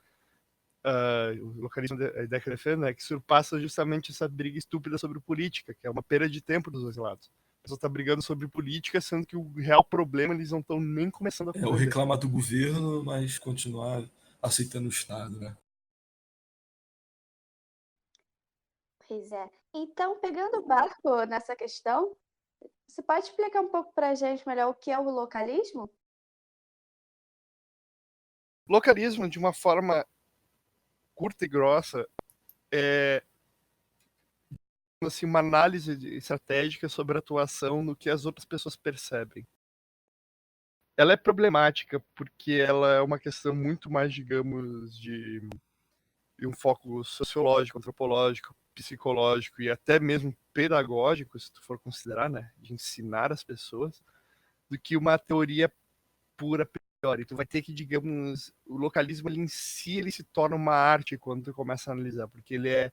o localismo, a ideia que eu defendo, né, que surpassa justamente essa briga estúpida sobre política, que é uma perda de tempo dos dois lados. A pessoa está brigando sobre política, sendo que o real problema eles não estão nem começando a É o fazer. reclamar do governo, mas continuar aceitando o Estado, né? Pois é. Então, pegando o barco nessa questão, você pode explicar um pouco para a gente melhor o que é o localismo? Localismo, de uma forma curta e grossa, é assim, uma análise estratégica sobre a atuação no que as outras pessoas percebem. Ela é problemática porque ela é uma questão muito mais, digamos, de um foco sociológico, antropológico, psicológico e até mesmo pedagógico, se tu for considerar, né, de ensinar as pessoas, do que uma teoria pura priori. Tu vai ter que, digamos, o localismo ele em si ele se torna uma arte quando tu começa a analisar, porque ele é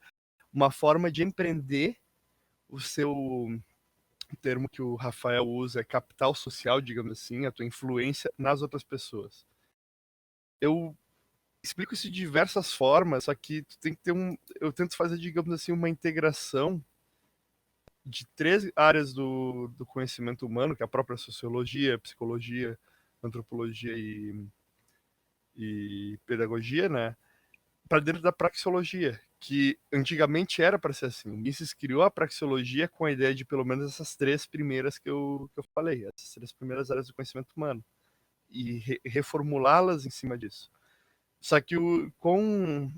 uma forma de empreender o seu, o termo que o Rafael usa é capital social, digamos assim, a tua influência nas outras pessoas. Eu explico isso de diversas formas, só que tu tem que ter eu tento fazer, digamos assim, uma integração de 3 áreas do conhecimento humano, que é a própria sociologia, psicologia, antropologia e pedagogia, né, para dentro da praxeologia, que antigamente era para ser assim. O Mises criou a praxeologia com a ideia de pelo menos essas 3 primeiras que eu falei, essas 3 primeiras áreas do conhecimento humano, e reformulá-las em cima disso. Só que com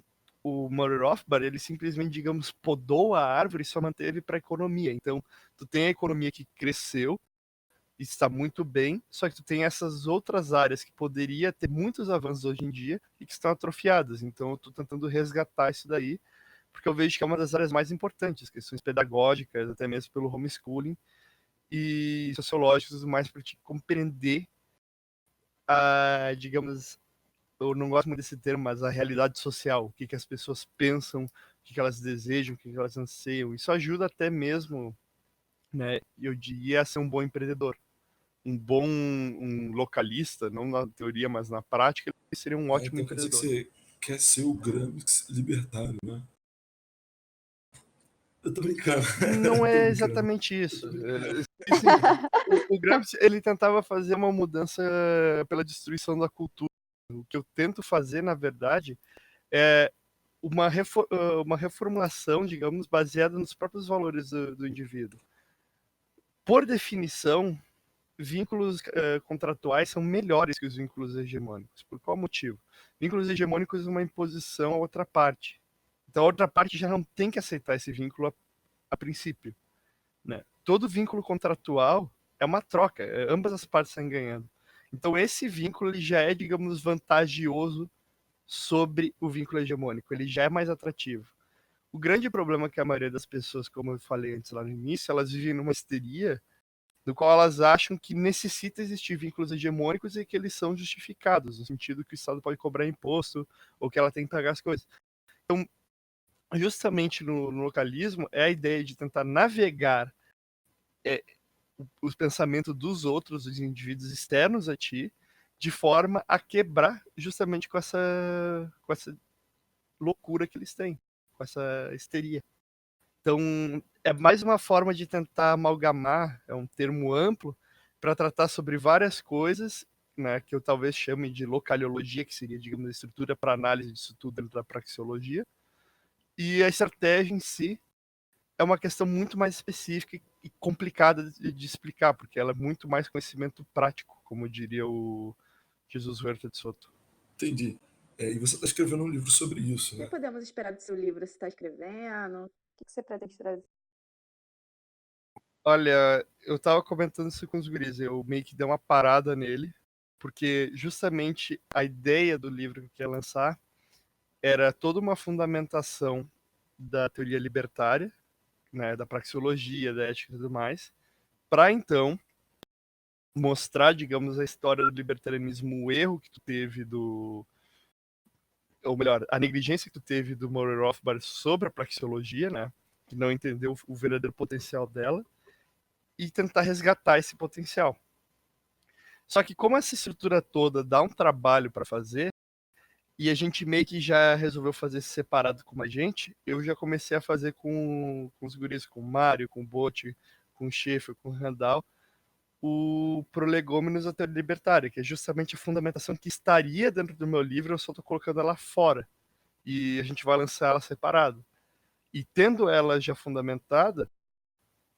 o Murray Rothbard, ele simplesmente, digamos, podou a árvore e só manteve para a economia. Então, tu tem a economia que cresceu, está muito bem, só que tu tem essas outras áreas que poderia ter muitos avanços hoje em dia e que estão atrofiadas. Então, eu estou tentando resgatar isso daí, porque eu vejo que é uma das áreas mais importantes, questões pedagógicas, até mesmo pelo homeschooling e sociológicos e tudo mais, para te compreender digamos, eu não gosto muito desse termo, mas a realidade social, o que, que as pessoas pensam, o que, que elas desejam, o que, que elas anseiam. Isso ajuda até mesmo, né, eu diria, a ser um bom empreendedor. Um localista, não na teoria, mas na prática, ele seria um ótimo Então quer dizer que empreendedor. você quer ser o Gramsci libertário, né? Eu tô brincando. Não é exatamente isso. Assim, o Gramsci, ele tentava fazer uma mudança pela destruição da cultura. O que eu tento fazer, na verdade, é uma reformulação, digamos, baseada nos próprios valores do indivíduo. Por definição, vínculos contratuais são melhores que os vínculos hegemônicos. Por qual motivo? Vínculos hegemônicos é uma imposição à outra parte. Então a outra parte já não tem que aceitar esse vínculo a princípio. Né? Todo vínculo contratual é uma troca, ambas as partes estão ganhando. Então esse vínculo ele já é, digamos, vantajoso sobre o vínculo hegemônico, ele já é mais atrativo. O grande problema é que a maioria das pessoas, como eu falei antes lá no início, elas vivem numa histeria no qual elas acham que necessita existir vínculos hegemônicos e que eles são justificados, no sentido que o Estado pode cobrar imposto ou que ela tem que pagar as coisas. Então, justamente no localismo, é a ideia de tentar navegar os pensamentos dos outros, dos indivíduos externos a ti, de forma a quebrar justamente com essa loucura que eles têm, com essa histeria. Então, é mais uma forma de tentar amalgamar, é um termo amplo, para tratar sobre várias coisas, né, que eu talvez chame de localiologia, que seria, digamos, a estrutura para análise disso tudo dentro da praxeologia. E a estratégia em si é uma questão muito mais específica e complicada de explicar, porque ela é muito mais conhecimento prático, como diria o Jesus Huerta de Soto. Entendi. E você está escrevendo um livro sobre isso, O que né? podemos esperar do seu livro? Você está escrevendo? O que você pretende trazer? Olha, eu tava comentando isso com os guris, eu meio que dei uma parada nele, porque justamente a ideia do livro que eu queria lançar era toda uma fundamentação da teoria libertária, né, da praxeologia, da ética e tudo mais, para então mostrar, digamos, a história do libertarianismo, o erro que tu teve ou melhor, a negligência que tu teve do Murray Rothbard sobre a praxeologia, né? Que não entendeu o verdadeiro potencial dela, e tentar resgatar esse potencial. Só que como essa estrutura toda dá um trabalho para fazer, e a gente meio que já resolveu fazer separado com a gente, eu já comecei a fazer com os guris, com o Mário, com o Botti, com o Schaefer, com o Randall, o Prolegômenos até Libertária, que é justamente a fundamentação que estaria dentro do meu livro, eu só estou colocando ela fora. E a gente vai lançar ela separado. E tendo ela já fundamentada,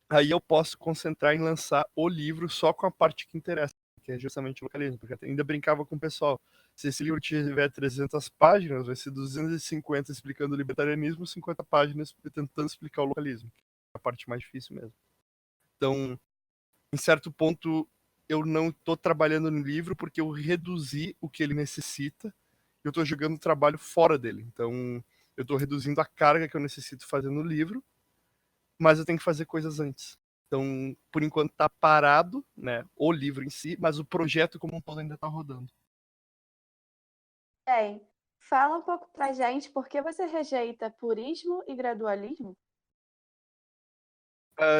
aí eu posso concentrar em lançar o livro só com a parte que interessa, que é justamente o localismo. Porque eu ainda brincava com o pessoal. Se esse livro tiver 300 páginas, vai ser 250 explicando o libertarianismo, 50 páginas tentando explicar o localismo. É a parte mais difícil mesmo. Então, em certo ponto, eu não estou trabalhando no livro porque eu reduzi o que ele necessita e eu estou jogando o trabalho fora dele. Então, eu estou reduzindo a carga que eu necessito fazer no livro, mas eu tenho que fazer coisas antes. Então, por enquanto, está parado, né, o livro em si, mas o projeto como um todo ainda está rodando. Bem, fala um pouco pra gente por que você rejeita purismo e gradualismo?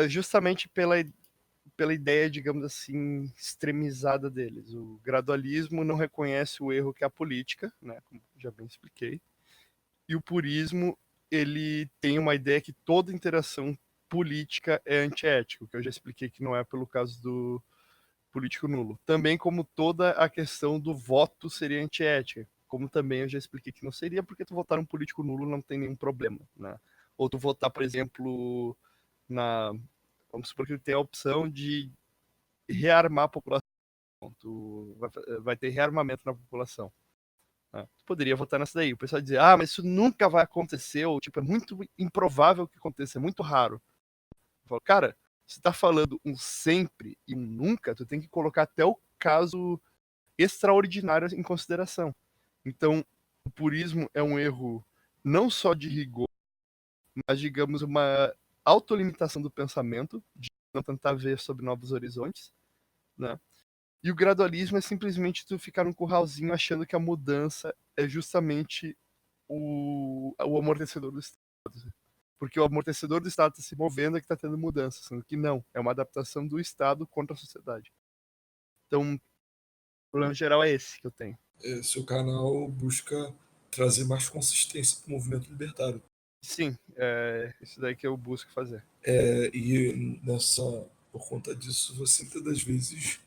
Justamente pela ideia, digamos assim, extremizada deles. O gradualismo não reconhece o erro que é a política, né, como já bem expliquei, e o purismo, ele tem uma ideia que toda interação política é antiética, que eu já expliquei que não é pelo caso do político nulo. Também como toda a questão do voto seria antiética, como também eu já expliquei que não seria, porque tu votar um político nulo não tem nenhum problema, né? Ou tu votar, por exemplo, vamos supor que tu tem a opção de rearmar a população, tu vai ter rearmamento na população. Tu poderia votar nessa daí. O pessoal dizer, mas isso nunca vai acontecer, ou tipo, é muito improvável que aconteça, é muito raro. Eu falo, cara, você tá falando um sempre e um nunca, tu tem que colocar até o caso extraordinário em consideração. Então, o purismo é um erro não só de rigor, mas, digamos, uma autolimitação do pensamento, de não tentar ver sobre novos horizontes, né? E o gradualismo é simplesmente tu ficar num curralzinho achando que a mudança é justamente o amortecedor do Estado. Porque o amortecedor do Estado está se movendo e que está tendo mudança, sendo que não. É uma adaptação do Estado contra a sociedade. Então, o problema geral é esse que eu tenho. Seu canal busca trazer mais consistência para o movimento libertário. Sim, é isso daí que eu busco fazer. E por conta disso, você muitas das vezes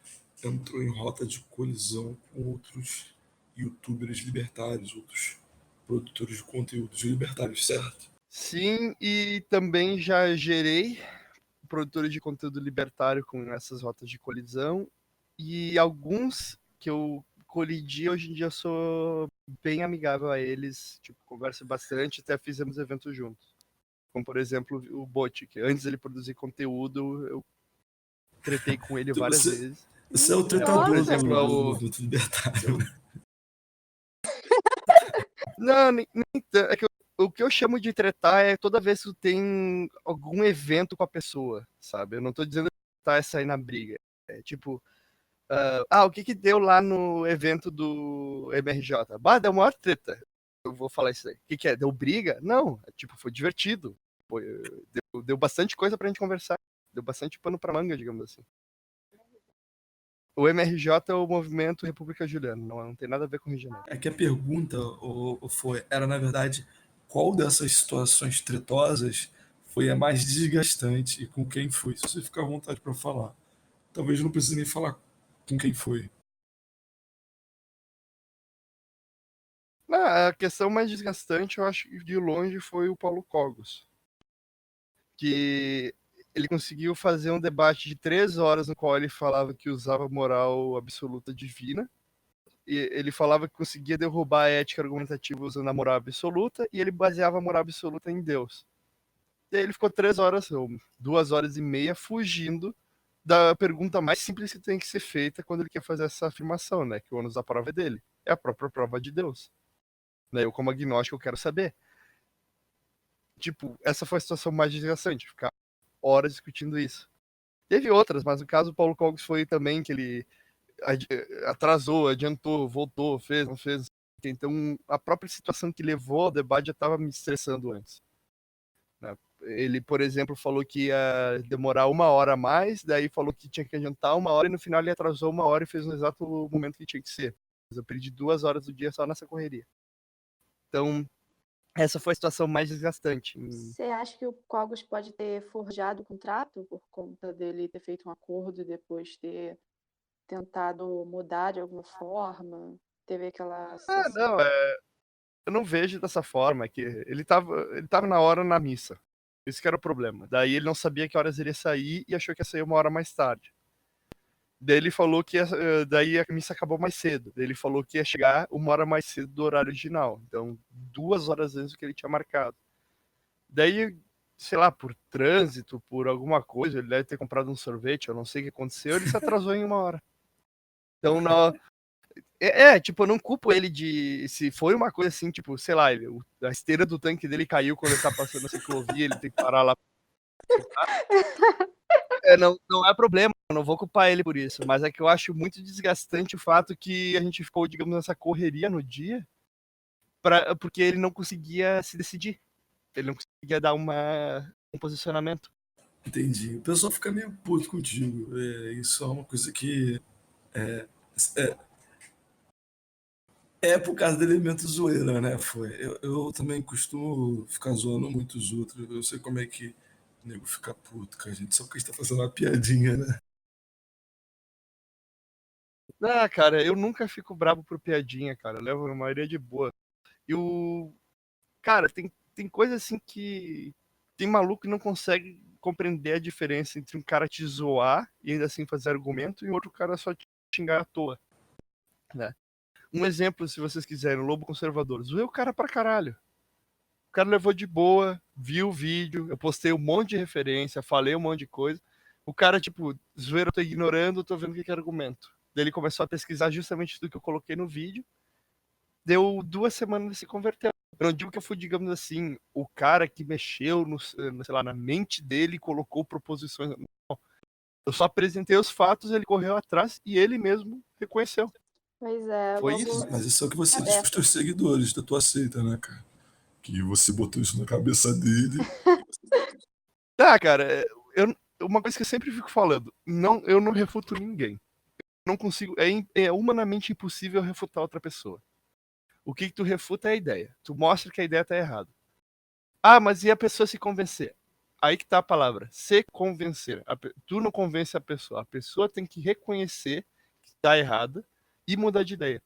entrou em rota de colisão com outros youtubers libertários, outros produtores de conteúdos libertários, certo? Sim, e também já gerei produtores de conteúdo libertário com essas rotas de colisão, e alguns que eu colidi, hoje em dia eu sou bem amigável a eles, tipo, converso bastante, até fizemos eventos juntos. Como, por exemplo, o Botti, que antes ele produzir conteúdo, eu tretei com ele Então várias vezes. Você é o Por tretador exemplo, do libertário. Não, nem tanto. É que o que eu chamo de tretar é toda vez que tu tem algum evento com a pessoa, sabe? Eu não tô dizendo que tretar é sair na briga. É tipo, o que deu lá no evento do MRJ? Deu maior treta. Eu vou falar isso aí. O que é? Deu briga? Não, tipo, foi divertido. Deu bastante coisa pra gente conversar. Deu bastante pano pra manga, digamos assim. O MRJ é o Movimento República Juliana, não tem nada a ver com o Rio de Janeiro. É que a pergunta era, na verdade, qual dessas situações tretosas foi a mais desgastante e com quem foi? Se você ficar à vontade para falar. Talvez não precise nem falar com quem foi. A questão mais desgastante, eu acho que de longe foi o Paulo Cogos. Que ele conseguiu fazer um debate de 3 horas no qual ele falava que usava moral absoluta divina. E ele falava que conseguia derrubar a ética argumentativa usando a moral absoluta, e ele baseava a moral absoluta em Deus. E aí ele ficou 3 horas, ou 2 horas e meia, fugindo da pergunta mais simples que tem que ser feita quando ele quer fazer essa afirmação, né? Que o ônus da prova é dele. É a própria prova de Deus. Né? Eu, como agnóstico, eu quero saber. Tipo, essa foi a situação mais desgastante, ficar horas discutindo isso. Teve outras, mas no caso do Paulo Cogos foi também que ele atrasou, adiantou, voltou, fez, não fez. Então, a própria situação que levou ao debate já estava me estressando antes, né? Ele, por exemplo, falou que ia demorar 1 hora a mais, daí falou que tinha que adiantar 1 hora e no final ele atrasou 1 hora e fez no exato momento que tinha que ser. Eu perdi 2 horas do dia só nessa correria. Então, essa foi a situação mais desgastante. Você acha que o Cogos pode ter forjado o contrato por conta dele ter feito um acordo e depois ter tentado mudar de alguma forma? Teve aquela situação. Não, eu não vejo dessa forma, que ele tava na hora na missa. Isso que era o problema. Daí ele não sabia que horas ele ia sair e achou que ia sair 1 hora mais tarde. Daí ele falou que daí a missa acabou mais cedo. Daí ele falou que ia chegar 1 hora mais cedo do horário original. Então, 2 horas antes do que ele tinha marcado. Daí, sei lá, por trânsito, por alguma coisa, ele deve ter comprado um sorvete, eu não sei o que aconteceu, ele se atrasou em 1 hora. Então, não, tipo, eu não culpo ele de. Se foi uma coisa assim, tipo, sei lá, a esteira do tanque dele caiu quando ele tá passando a ciclovia, ele tem que parar lá. Não é problema, eu não vou culpar ele por isso, mas é que eu acho muito desgastante o fato que a gente ficou, digamos, nessa correria no dia, porque ele não conseguia se decidir. Ele não conseguia dar um posicionamento. Entendi. O pessoal fica meio puto contigo. Isso é uma coisa que é, é, é por causa do elemento zoeira, né? Eu também costumo ficar zoando muito os outros. Eu sei como é que o nego fica puto com a gente, só porque a gente tá fazendo uma piadinha, né? Ah, cara, eu nunca fico bravo por piadinha, cara. Eu levo a maioria de boa. E cara, tem coisa assim que tem maluco que não consegue compreender a diferença entre um cara te zoar e ainda assim fazer argumento e outro cara só te xingar à toa, né? Um exemplo, se vocês quiserem, o Lobo Conservador. Zoei o cara pra caralho. O cara levou de boa, viu o vídeo, eu postei um monte de referência, falei um monte de coisa. O cara, tipo, zoeira, eu tô ignorando, tô vendo o que é argumento. Daí ele começou a pesquisar justamente tudo que eu coloquei no vídeo. Deu 2 semanas ele se converteu. Eu não digo que eu fui, digamos assim, o cara que mexeu sei lá, na mente dele e colocou proposições. Não. Eu só apresentei os fatos, ele correu atrás e ele mesmo reconheceu. Pois é, Foi logo isso. Mas isso é o que você diz aberto. pros teus seguidores, da tua seita, né, cara? Que você botou isso na cabeça dele. Tá, cara, uma coisa que eu sempre fico falando, eu não refuto ninguém. Eu não consigo, é humanamente impossível refutar outra pessoa. O que tu refuta é a ideia. Tu mostra que a ideia tá errada. Ah, mas e a pessoa se convencer? Aí que tá a palavra, se convencer. Tu não convence a pessoa tem que reconhecer que tá errada e mudar de ideia.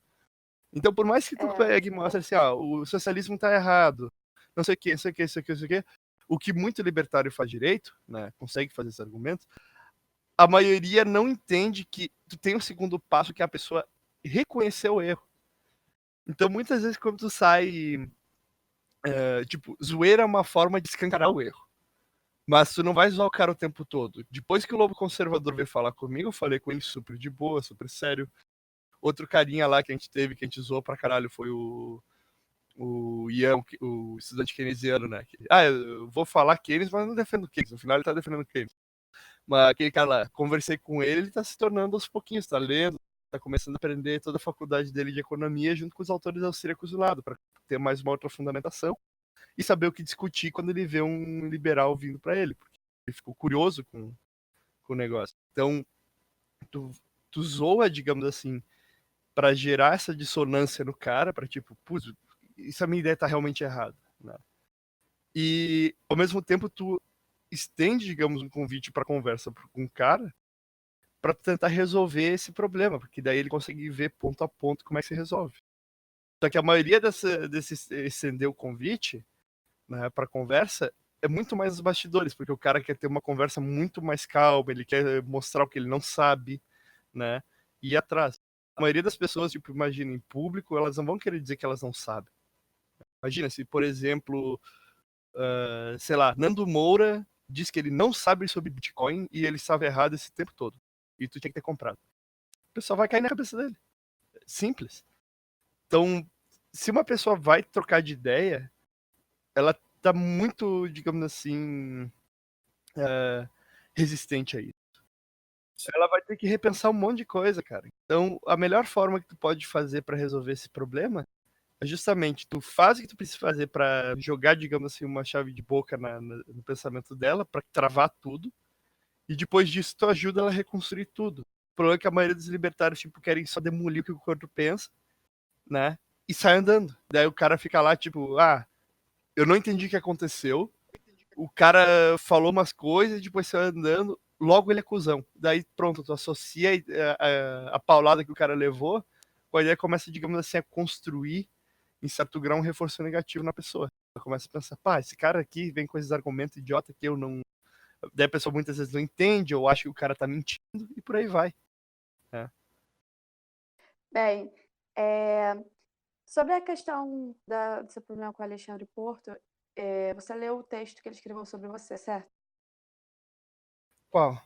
Então, por mais que tu pegue e mostre assim, o socialismo tá errado, não sei o que, não sei o que, não sei o que, não sei o que, o que muito libertário faz direito, né, consegue fazer esse argumento, a maioria não entende que tu tem um segundo passo que é a pessoa reconhecer o erro. Então, muitas vezes, quando tu sai, tipo, zoeira é uma forma de escancarar o erro. Mas tu não vai zoar o cara o tempo todo. Depois que o Lobo Conservador veio falar comigo, eu falei com ele super de boa, super sério. Outro carinha lá que a gente teve, que a gente zoou pra caralho, foi o Ian, o estudante keynesiano, né? Eu vou falar Keynes, mas não defendo Keynes. No final ele tá defendendo Keynes. Mas aquele cara lá, conversei com ele, ele tá se tornando aos pouquinhos, tá lendo, tá começando a aprender toda a faculdade dele de economia junto com os autores austríacos do lado, para ter mais uma outra fundamentação e saber o que discutir quando ele vê um liberal vindo para ele, porque ele ficou curioso com o negócio. Então, tu zoa, digamos assim, para gerar essa dissonância no cara, para tipo, putz, essa minha ideia tá realmente errada, né? E ao mesmo tempo tu estende, digamos, um convite para conversa com um cara para tentar resolver esse problema, porque daí ele consegue ver ponto a ponto como é que se resolve. Só que a maioria desse estender o convite, né, para conversa é muito mais os bastidores, porque o cara quer ter uma conversa muito mais calma, ele quer mostrar o que ele não sabe, né, e ir atrás. A maioria das pessoas, tipo, imagina, em público, elas não vão querer dizer que elas não sabem. Imagina se, por exemplo, sei lá, Nando Moura diz que ele não sabe sobre Bitcoin e ele estava errado esse tempo todo. E tu tinha que ter comprado. O pessoal vai cair na cabeça dele. Simples. Então, se uma pessoa vai trocar de ideia, ela tá muito, digamos assim, resistente a isso. Ela vai ter que repensar um monte de coisa, cara. Então, a melhor forma que tu pode fazer para resolver esse problema justamente, tu faz o que tu precisa fazer pra jogar, digamos assim, uma chave de boca no pensamento dela, pra travar tudo, e depois disso tu ajuda ela a reconstruir tudo. O problema é que a maioria dos libertários, tipo, querem só demolir o que o corpo pensa, né? E sai andando. Daí o cara fica lá, tipo, eu não entendi o que aconteceu, o cara falou umas coisas, depois saiu andando, logo ele é cuzão. Daí pronto, tu associa a paulada que o cara levou, com a ideia começa, digamos assim, a construir, em certo grau, um reforço negativo na pessoa. Ela começa a pensar, pá, esse cara aqui vem com esses argumentos idiota que eu não... Daí a pessoa muitas vezes não entende, ou acha que o cara tá mentindo, e por aí vai. Bem, sobre a questão do seu problema com o Alexandre Porto, você leu o texto que ele escreveu sobre você, certo? Qual?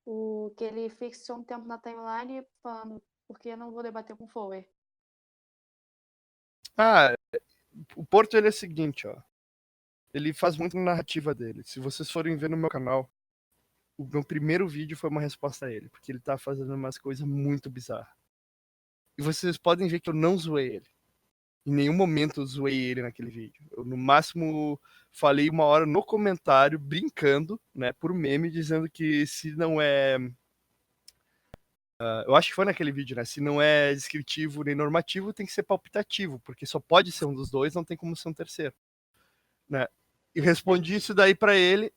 O que ele fixou um tempo na timeline falando, porque eu não vou debater com o Fowler. O Porto, ele é o seguinte, ó. Ele faz muito na narrativa dele. Se vocês forem ver no meu canal, o meu primeiro vídeo foi uma resposta a ele, porque ele tá fazendo umas coisas muito bizarras. E vocês podem ver que eu não zoei ele. Em nenhum momento eu zoei ele naquele vídeo. Eu, no máximo, falei uma hora no comentário, brincando, né, por meme, dizendo que se não é... eu acho que foi naquele vídeo, né? Se não é descritivo nem normativo, tem que ser palpitativo, porque só pode ser um dos dois, não tem como ser um terceiro. Né? E respondi isso daí pra ele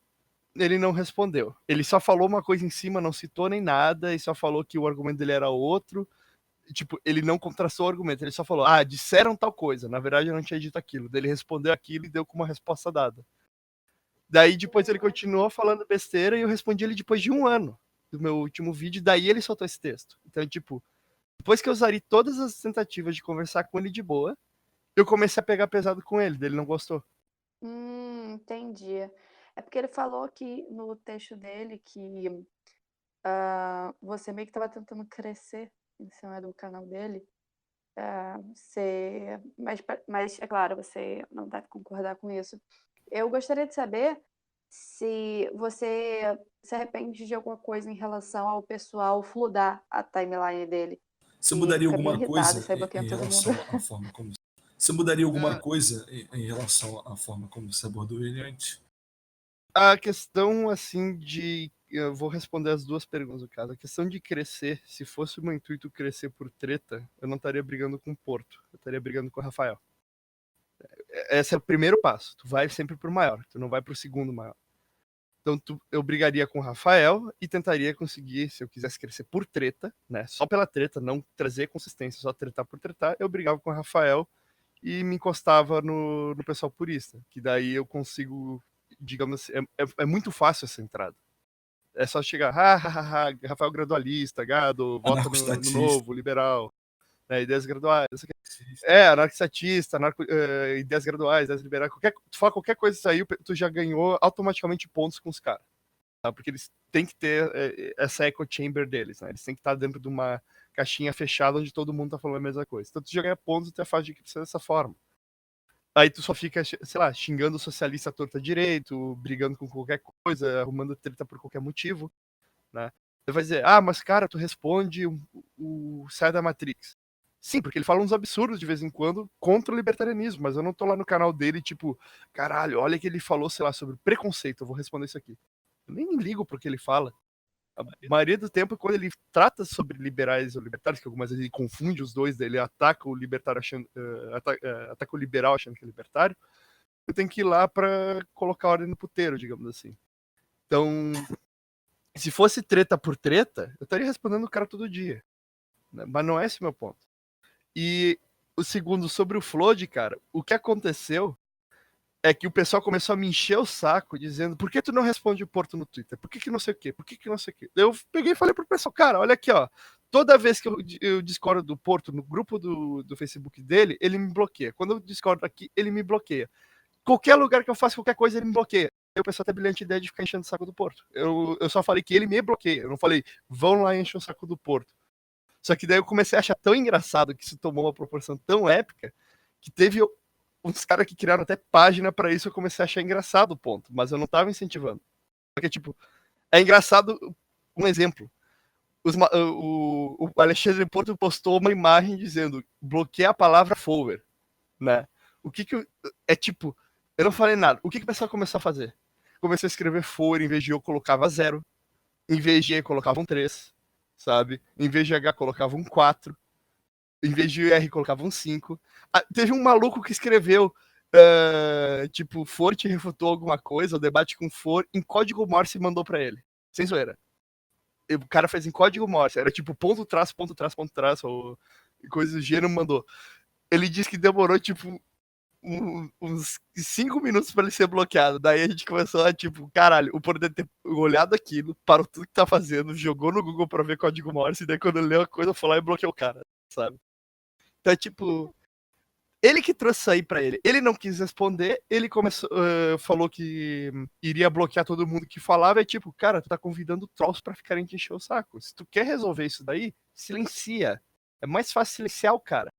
não respondeu. Ele só falou uma coisa em cima, não citou nem nada, e só falou que o argumento dele era outro. Tipo, ele não contrastou o argumento, ele só falou, disseram tal coisa, na verdade eu não tinha dito aquilo. Daí ele respondeu aquilo e deu com uma resposta dada. Daí depois ele continuou falando besteira e eu respondi ele depois de 1 ano do meu último vídeo, daí ele soltou esse texto. Então, tipo, depois que eu usei todas as tentativas de conversar com ele de boa, eu comecei a pegar pesado com ele, ele não gostou. Entendi. É porque ele falou que no texto dele que você meio que estava tentando crescer em cima do canal dele. Mas é claro, você não deve concordar com isso. Eu gostaria de saber se você se arrepende de alguma coisa em relação ao pessoal fludar a timeline dele. Você E mudaria fica bem alguma irritado e coisa sai em bloqueando todo relação mundo. à forma como... Você mudaria alguma coisa em relação à forma como você abordou ele antes? A questão, assim, de... Eu vou responder as duas perguntas, no caso. A questão de crescer, se fosse o meu intuito crescer por treta, eu não estaria brigando com o Porto. Eu estaria brigando com o Rafael. Esse é o primeiro passo. Tu vai sempre pro maior. Tu não vai pro segundo maior. Então eu brigaria com o Rafael e tentaria conseguir, se eu quisesse crescer por treta, né? Só pela treta, não trazer consistência, só tretar por tretar, eu brigava com o Rafael e me encostava no pessoal purista. Que daí eu consigo, digamos assim, é muito fácil essa entrada. É só chegar, Rafael gradualista, gado, vota no novo, liberal, né, ideias graduais. Anarquista, ideias graduais, ideias liberais. Tu fala qualquer coisa isso aí, tu já ganhou automaticamente pontos com os caras. Tá? Porque eles têm que ter essa echo chamber deles, né? Eles têm que estar dentro de uma caixinha fechada onde todo mundo tá falando a mesma coisa. Então tu já ganha pontos e tu faz de equipe dessa forma. Aí tu só fica, sei lá, xingando o socialista à torta direito, brigando com qualquer coisa, arrumando treta por qualquer motivo, né? Você vai dizer, mas cara, tu responde o Sai da Matrix. Sim, porque ele fala uns absurdos de vez em quando contra o libertarianismo, mas eu não tô lá no canal dele, tipo, caralho, olha que ele falou, sei lá, sobre preconceito, eu vou responder isso aqui. Eu nem ligo pro que ele fala. A maioria do tempo, quando ele trata sobre liberais ou libertários, que algumas vezes ele confunde os dois, ele ataca o libertário achando, ataca o liberal achando que é libertário, eu tenho que ir lá para colocar ordem no puteiro, digamos assim. Então, se fosse treta por treta, eu estaria respondendo o cara todo dia. Né? Mas não é esse o meu ponto. E o segundo, sobre o Flood, cara, o que aconteceu é que o pessoal começou a me encher o saco, dizendo, por que tu não responde o Porto no Twitter? Por que não sei o quê? Por que não sei o quê? Eu peguei e falei pro pessoal, cara, olha aqui, ó, toda vez que eu discordo do Porto no grupo do Facebook dele, ele me bloqueia. Quando eu discordo aqui, ele me bloqueia. Qualquer lugar que eu faça qualquer coisa, ele me bloqueia. Aí o pessoal tem a brilhante ideia de ficar enchendo o saco do Porto. Eu só falei que ele me bloqueia. Eu não falei, vão lá e encher o saco do Porto. Só que daí eu comecei a achar tão engraçado que isso tomou uma proporção tão épica que teve uns caras que criaram até página pra isso. Eu comecei a achar engraçado o ponto, mas eu não tava incentivando. Porque, tipo, é engraçado. Um exemplo. O Alexandre Porto postou uma imagem dizendo bloqueia a palavra forward né? O que que é tipo, eu não falei nada. O que que o pessoal começou a fazer? Comecei a escrever for, em vez de eu colocava 0, em vez de E colocava um 3, sabe? Em vez de H colocava um 4, em vez de R colocava um 5. Teve um maluco que escreveu tipo, for te refutou alguma coisa, o debate com for, em código Morse e mandou pra ele. Sem zoeira. O cara fez em código Morse, era tipo ponto, traço, ou coisa do gênero, mandou. Ele disse que demorou, tipo, uns 5 minutos pra ele ser bloqueado. Daí a gente começou a, tipo, caralho, o poder ter olhado aquilo, parou tudo que tá fazendo, jogou no Google pra ver código Morse, e daí quando ele leu a coisa, foi lá e bloqueou o cara, sabe? Então, tipo, ele que trouxe isso aí pra ele. Ele não quis responder, ele começou, falou que iria bloquear todo mundo que falava, e tipo, cara, tu tá convidando trolls pra ficarem te encher o saco. Se tu quer resolver isso daí, silencia. É mais fácil silenciar o cara.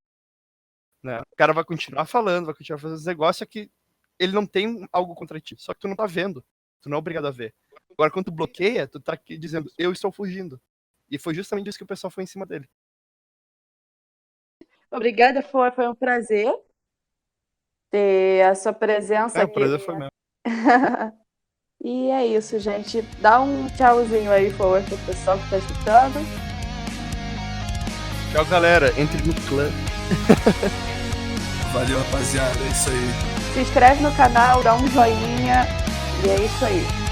Né? O cara vai continuar falando, vai continuar fazendo os negócios, só que ele não tem algo contra ti. Só que tu não tá vendo. Tu não é obrigado a ver. Agora, quando tu bloqueia, tu tá aqui dizendo, eu estou fugindo. E foi justamente isso que o pessoal foi em cima dele. Obrigada, foi um prazer ter a sua presença O aqui. prazer foi meu. E é isso, gente. Dá um tchauzinho aí, por favor, pro pessoal que tá escutando. Tchau, galera. Entre no clã. Valeu, rapaziada. É isso aí. Se inscreve no canal, dá um joinha. E é isso aí.